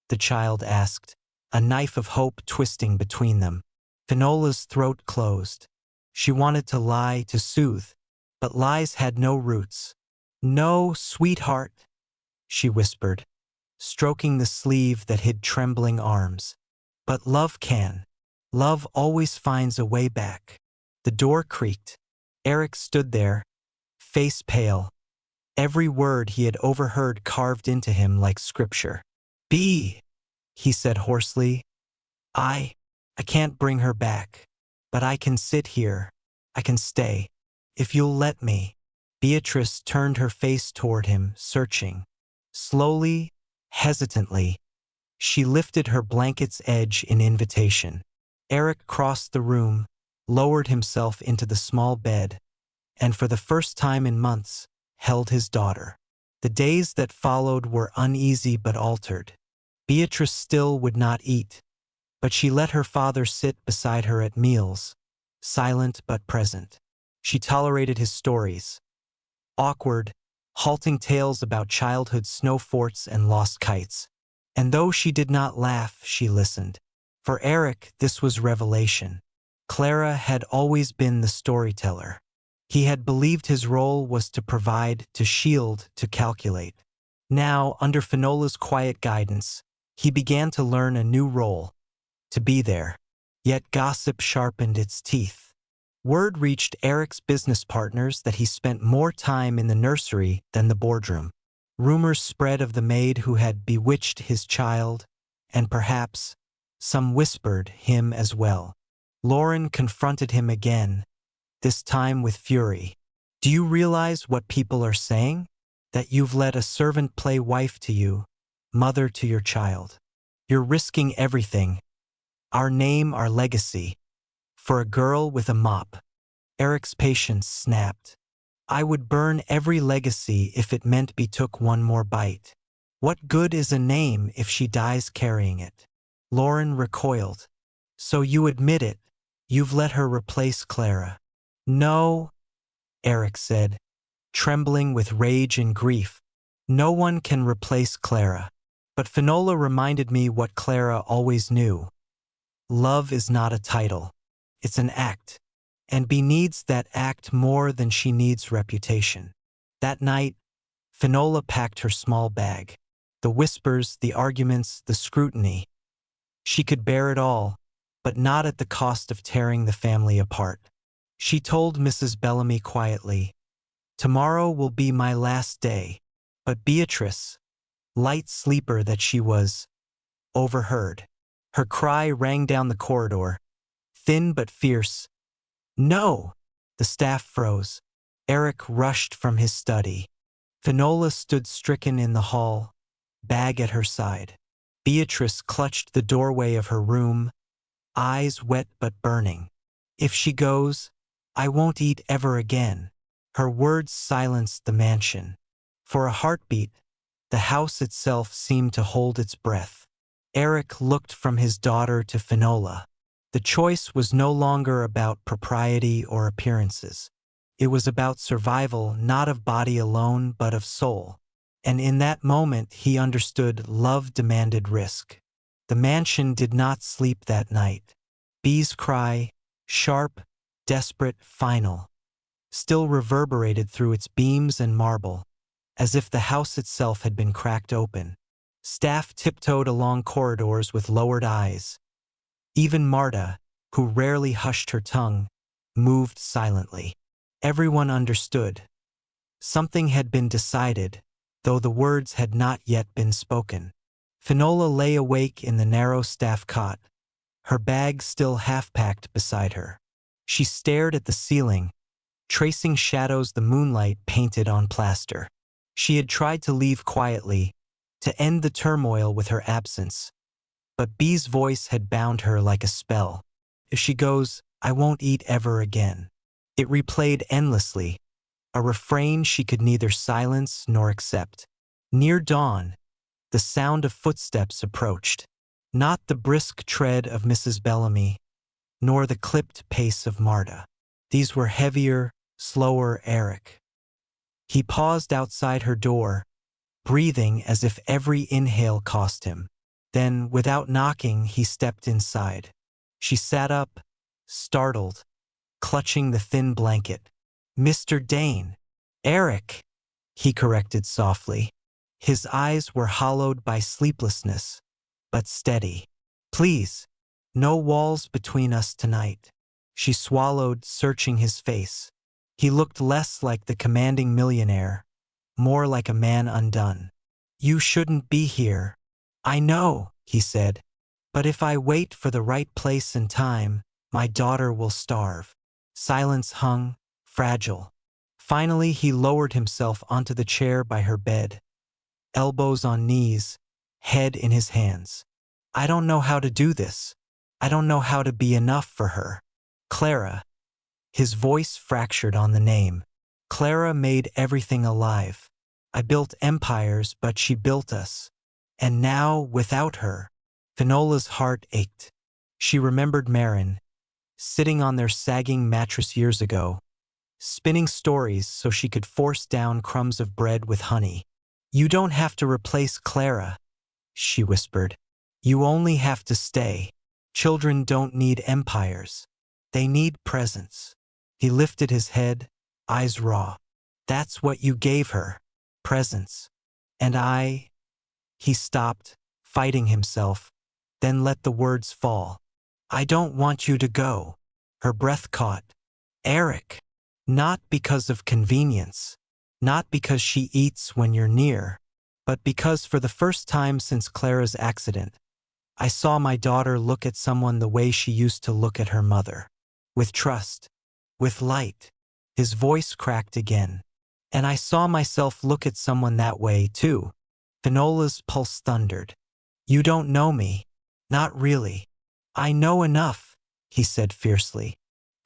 the child asked, a knife of hope twisting between them. Finola's throat closed. She wanted to lie to soothe, but lies had no roots. "No, sweetheart," she whispered, stroking the sleeve that hid trembling arms. "But love can. Love always finds a way back." The door creaked. Eric stood there, face pale, every word he had overheard carved into him like scripture. "B," he said hoarsely. I can't bring her back, but I can sit here. I can stay, if you'll let me." Beatrice turned her face toward him, searching. Slowly, hesitantly, she lifted her blanket's edge in invitation. Eric crossed the room, lowered himself into the small bed, and for the first time in months, held his daughter. The days that followed were uneasy but altered. Beatrice still would not eat, but she let her father sit beside her at meals, silent but present. She tolerated his stories, awkward, halting tales about childhood snow forts and lost kites. And though she did not laugh, she listened. For Eric, this was revelation. Clara had always been the storyteller. He had believed his role was to provide, to shield, to calculate. Now, under Finola's quiet guidance, he began to learn a new role, to be there. Yet gossip sharpened its teeth. Word reached Eric's business partners that he spent more time in the nursery than the boardroom. Rumors spread of the maid who had bewitched his child, and perhaps some whispered him as well. Lauren confronted him again, this time with fury. "Do you realize what people are saying? That you've let a servant play wife to you, mother to your child. You're risking everything, our name, our legacy, for a girl with a mop." Eric's patience snapped. I would burn every legacy if it meant B took one more bite. What good is a name if she dies carrying it? Lauren recoiled. So you admit it, you've let her replace Clara. No, Eric said, trembling with rage and grief. No one can replace Clara. But Finola reminded me what Clara always knew. Love is not a title. It's an act. And B needs that act more than she needs reputation. That night, Finola packed her small bag. The whispers, the arguments, the scrutiny. She could bear it all, but not at the cost of tearing the family apart. She told Mrs. Bellamy quietly, "Tomorrow will be my last day." But Beatrice, light sleeper that she was, overheard. Her cry rang down the corridor, thin but fierce. No! The staff froze. Eric rushed from his study. Finola stood stricken in the hall, bag at her side. Beatrice clutched the doorway of her room, eyes wet but burning. If she goes, I won't eat ever again. Her words silenced the mansion. For a heartbeat, the house itself seemed to hold its breath. Eric looked from his daughter to Finola. The choice was no longer about propriety or appearances. It was about survival, not of body alone, but of soul. And in that moment, he understood love demanded risk. The mansion did not sleep that night. Bee's cry, sharp, desperate, final, still reverberated through its beams and marble, as if the house itself had been cracked open. Staff tiptoed along corridors with lowered eyes. Even Marta, who rarely hushed her tongue, moved silently. Everyone understood. Something had been decided, though the words had not yet been spoken. Finola lay awake in the narrow staff cot, her bag still half-packed beside her. She stared at the ceiling, tracing shadows the moonlight painted on plaster. She had tried to leave quietly, to end the turmoil with her absence. But Bee's voice had bound her like a spell. If she goes, I won't eat ever again. It replayed endlessly, a refrain she could neither silence nor accept. Near dawn, the sound of footsteps approached. Not the brisk tread of Mrs. Bellamy, nor the clipped pace of Marta. These were heavier, slower Eric. He paused outside her door, breathing as if every inhale cost him. Then, without knocking, he stepped inside. She sat up, startled, clutching the thin blanket. Mr. Dane. Eric, he corrected softly. His eyes were hollowed by sleeplessness, but steady. Please, no walls between us tonight. She swallowed, searching his face. He looked less like the commanding millionaire, more like a man undone. You shouldn't be here. I know, he said, but if I wait for the right place and time, my daughter will starve. Silence hung, fragile. Finally, he lowered himself onto the chair by her bed, elbows on knees, head in his hands. I don't know how to do this. I don't know how to be enough for her. Clara. His voice fractured on the name. Clara made everything alive. I built empires, but she built us. And now, without her, Finola's heart ached. She remembered Maren, sitting on their sagging mattress years ago, spinning stories so she could force down crumbs of bread with honey. You don't have to replace Clara, she whispered. You only have to stay. Children don't need empires. They need presence. He lifted his head, eyes raw. That's what you gave her. Presence. And I... He stopped, fighting himself, then let the words fall. I don't want you to go. Her breath caught. Eric. Not because of convenience. Not because she eats when you're near. But because for the first time since Clara's accident, I saw my daughter look at someone the way she used to look at her mother. With trust. With light. His voice cracked again. And I saw myself look at someone that way, too. Finola's pulse thundered. You don't know me. Not really. I know enough, he said fiercely.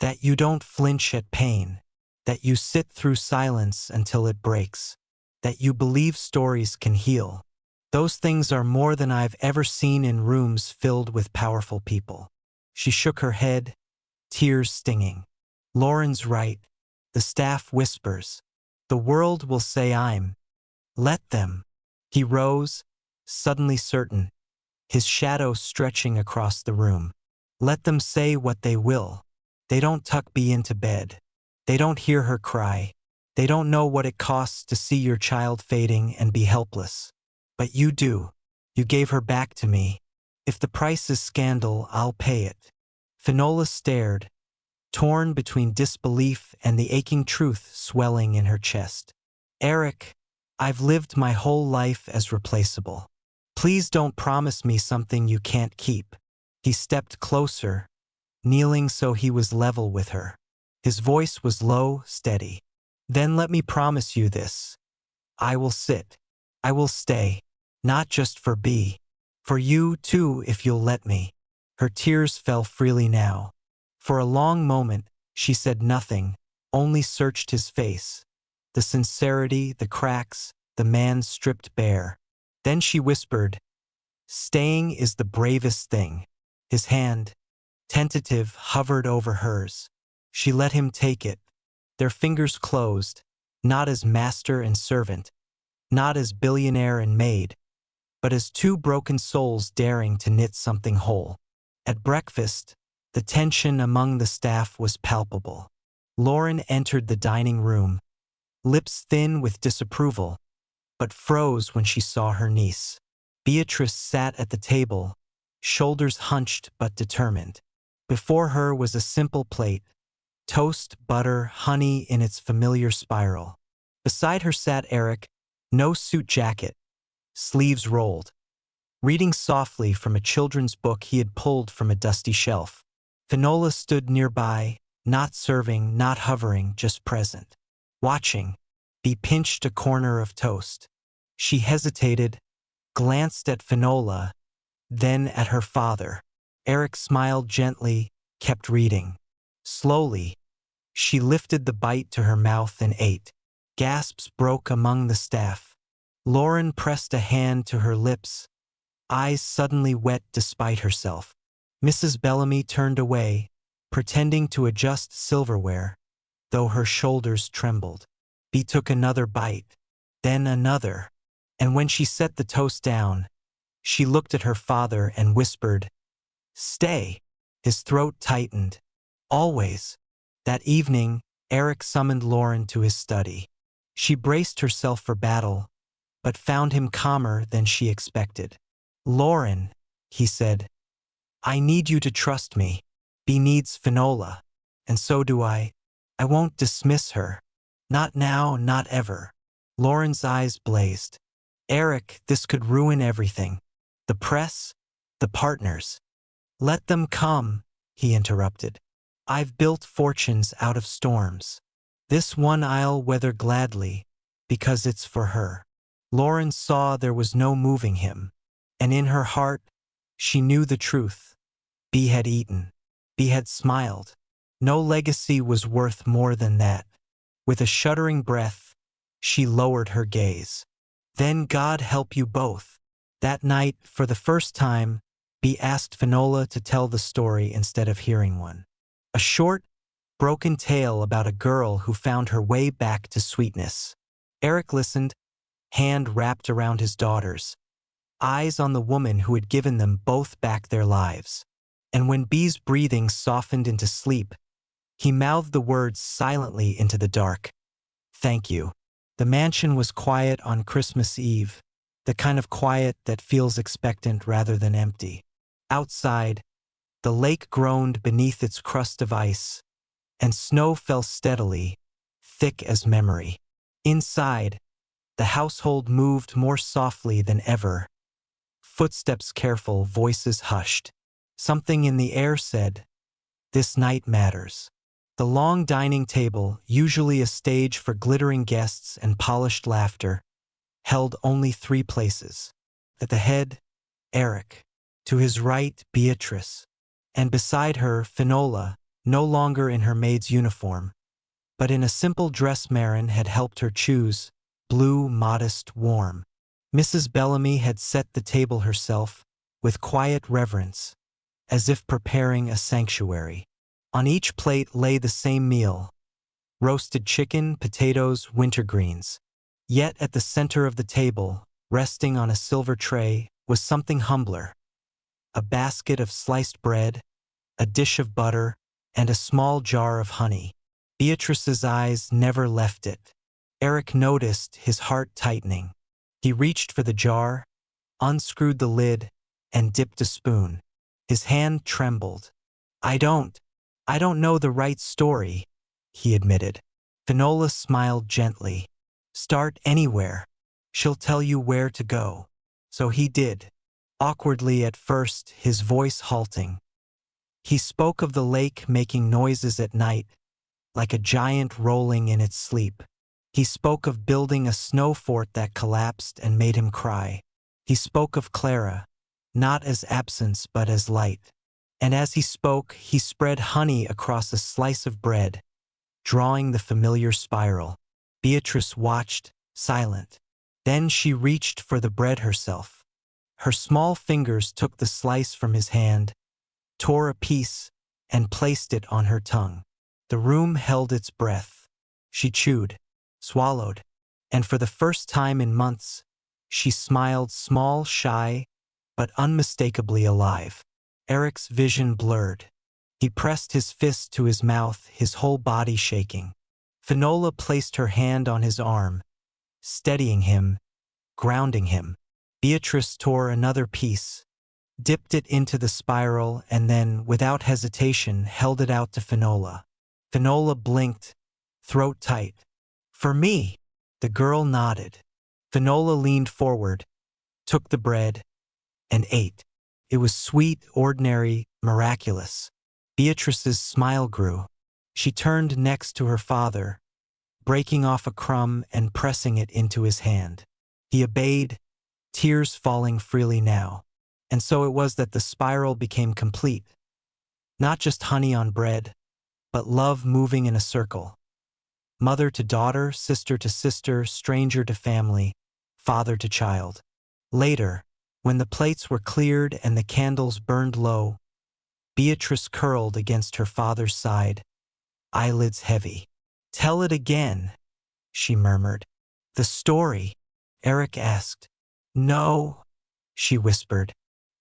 that you don't flinch at pain, that you sit through silence until it breaks, that you believe stories can heal. Those things are more than I've ever seen in rooms filled with powerful people. She shook her head, tears stinging. Lauren's right. The staff whispers. The world will say I'm. Let them. He rose, suddenly certain, his shadow stretching across the room. Let them say what they will. They don't tuck Bea into bed. They don't hear her cry. They don't know what it costs to see your child fading and be helpless. But you do. You gave her back to me. If the price is scandal, I'll pay it. Finola stared, torn between disbelief and the aching truth swelling in her chest. Eric, I've lived my whole life as replaceable. Please don't promise me something you can't keep. He stepped closer, kneeling so he was level with her. His voice was low, steady. Then let me promise you this. I will sit. I will stay. Not just for Bea. For you, too, if you'll let me. Her tears fell freely now. For a long moment, she said nothing, only searched his face. The sincerity, the cracks, the man stripped bare. Then she whispered, "Staying is the bravest thing." His hand, tentative, hovered over hers. She let him take it. Their fingers closed, not as master and servant, not as billionaire and maid, but as two broken souls daring to knit something whole. At breakfast, the tension among the staff was palpable. Lauren entered the dining room, lips thin with disapproval, but froze when she saw her niece. Beatrice sat at the table, shoulders hunched but determined. Before her was a simple plate, toast, butter, honey in its familiar spiral. Beside her sat Eric, no suit jacket, sleeves rolled, reading softly from a children's book he had pulled from a dusty shelf. Finola stood nearby, not serving, not hovering, just present. Watching, Bea pinched a corner of toast. She hesitated, glanced at Finola, then at her father. Eric smiled gently, kept reading. Slowly, she lifted the bite to her mouth and ate. Gasps broke among the staff. Lauren pressed a hand to her lips, eyes suddenly wet despite herself. Mrs. Bellamy turned away, pretending to adjust silverware, though her shoulders trembled. Bea took another bite, then another, and when she set the toast down, she looked at her father and whispered, "Stay." His throat tightened. Always. That evening, Eric summoned Lauren to his study. She braced herself for battle, but found him calmer than she expected. "Lauren," he said, "I need you to trust me. Bea needs Finola, and so do I. I won't dismiss her. Not now, not ever." Lauren's eyes blazed. "Eric, this could ruin everything. The press, the partners." "Let them come," he interrupted. "I've built fortunes out of storms. This one I'll weather gladly, because it's for her." Lauren saw there was no moving him, and in her heart, she knew the truth. Bea had eaten. Bea had smiled. No legacy was worth more than that. With a shuddering breath, she lowered her gaze. "Then God help you both." That night, for the first time, Bea asked Finola to tell the story instead of hearing one. A short, broken tale about a girl who found her way back to sweetness. Eric listened, hand wrapped around his daughter's, eyes on the woman who had given them both back their lives. And when Bea's breathing softened into sleep, he mouthed the words silently into the dark. "Thank you." The mansion was quiet on Christmas Eve, the kind of quiet that feels expectant rather than empty. Outside, the lake groaned beneath its crust of ice, and snow fell steadily, thick as memory. Inside, the household moved more softly than ever. Footsteps careful, voices hushed. Something in the air said, "This night matters." The long dining table, usually a stage for glittering guests and polished laughter, held only 3 places. At the head, Eric. To his right, Beatrice. And beside her, Finola, no longer in her maid's uniform, but in a simple dress Maren had helped her choose, blue, modest, warm. Mrs. Bellamy had set the table herself, with quiet reverence, as if preparing a sanctuary. On each plate lay the same meal: roasted chicken, potatoes, wintergreens. Yet at the center of the table, resting on a silver tray, was something humbler: a basket of sliced bread, a dish of butter, and a small jar of honey. Beatrice's eyes never left it. Eric noticed his heart tightening. He reached for the jar, unscrewed the lid, and dipped a spoon. His hand trembled. I don't know the right story," he admitted. Finola smiled gently. "Start anywhere. She'll tell you where to go." So he did, awkwardly at first, his voice halting. He spoke of the lake making noises at night, like a giant rolling in its sleep. He spoke of building a snow fort that collapsed and made him cry. He spoke of Clara, not as absence but as light. And as he spoke, he spread honey across a slice of bread, drawing the familiar spiral. Beatrice watched, silent. Then she reached for the bread herself. Her small fingers took the slice from his hand, tore a piece, and placed it on her tongue. The room held its breath. She chewed, swallowed, and for the first time in months, she smiled, small, shy, but unmistakably alive. Eric's vision blurred. He pressed his fist to his mouth, his whole body shaking. Finola placed her hand on his arm, steadying him, grounding him. Beatrice tore another piece, dipped it into the spiral, and then, without hesitation, held it out to Finola. Finola blinked, throat tight. "For me." The girl nodded. Finola leaned forward, took the bread, and ate. It was sweet, ordinary, miraculous. Beatrice's smile grew. She turned next to her father, breaking off a crumb and pressing it into his hand. He obeyed, tears falling freely now. And so it was that the spiral became complete. Not just honey on bread, but love moving in a circle. Mother to daughter, sister to sister, stranger to family, father to child. Later, when the plates were cleared and the candles burned low, Beatrice curled against her father's side, eyelids heavy. "Tell it again," she murmured. "The story?" Eric asked. "No," she whispered.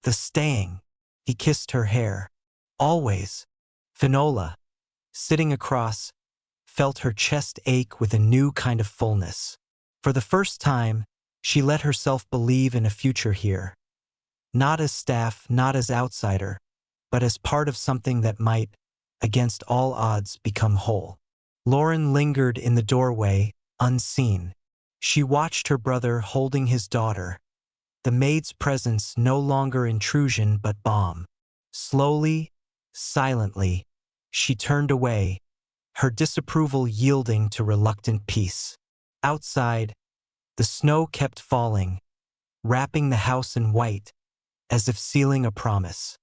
"The staying." He kissed her hair. "Always." Finola, sitting across, felt her chest ache with a new kind of fullness. For the first time, she let herself believe in a future here. Not as staff, not as outsider, but as part of something that might, against all odds, become whole. Lauren lingered in the doorway, unseen. She watched her brother holding his daughter, the maid's presence no longer intrusion but balm. Slowly, silently, she turned away, her disapproval yielding to reluctant peace. Outside, the snow kept falling, wrapping the house in white, as if sealing a promise.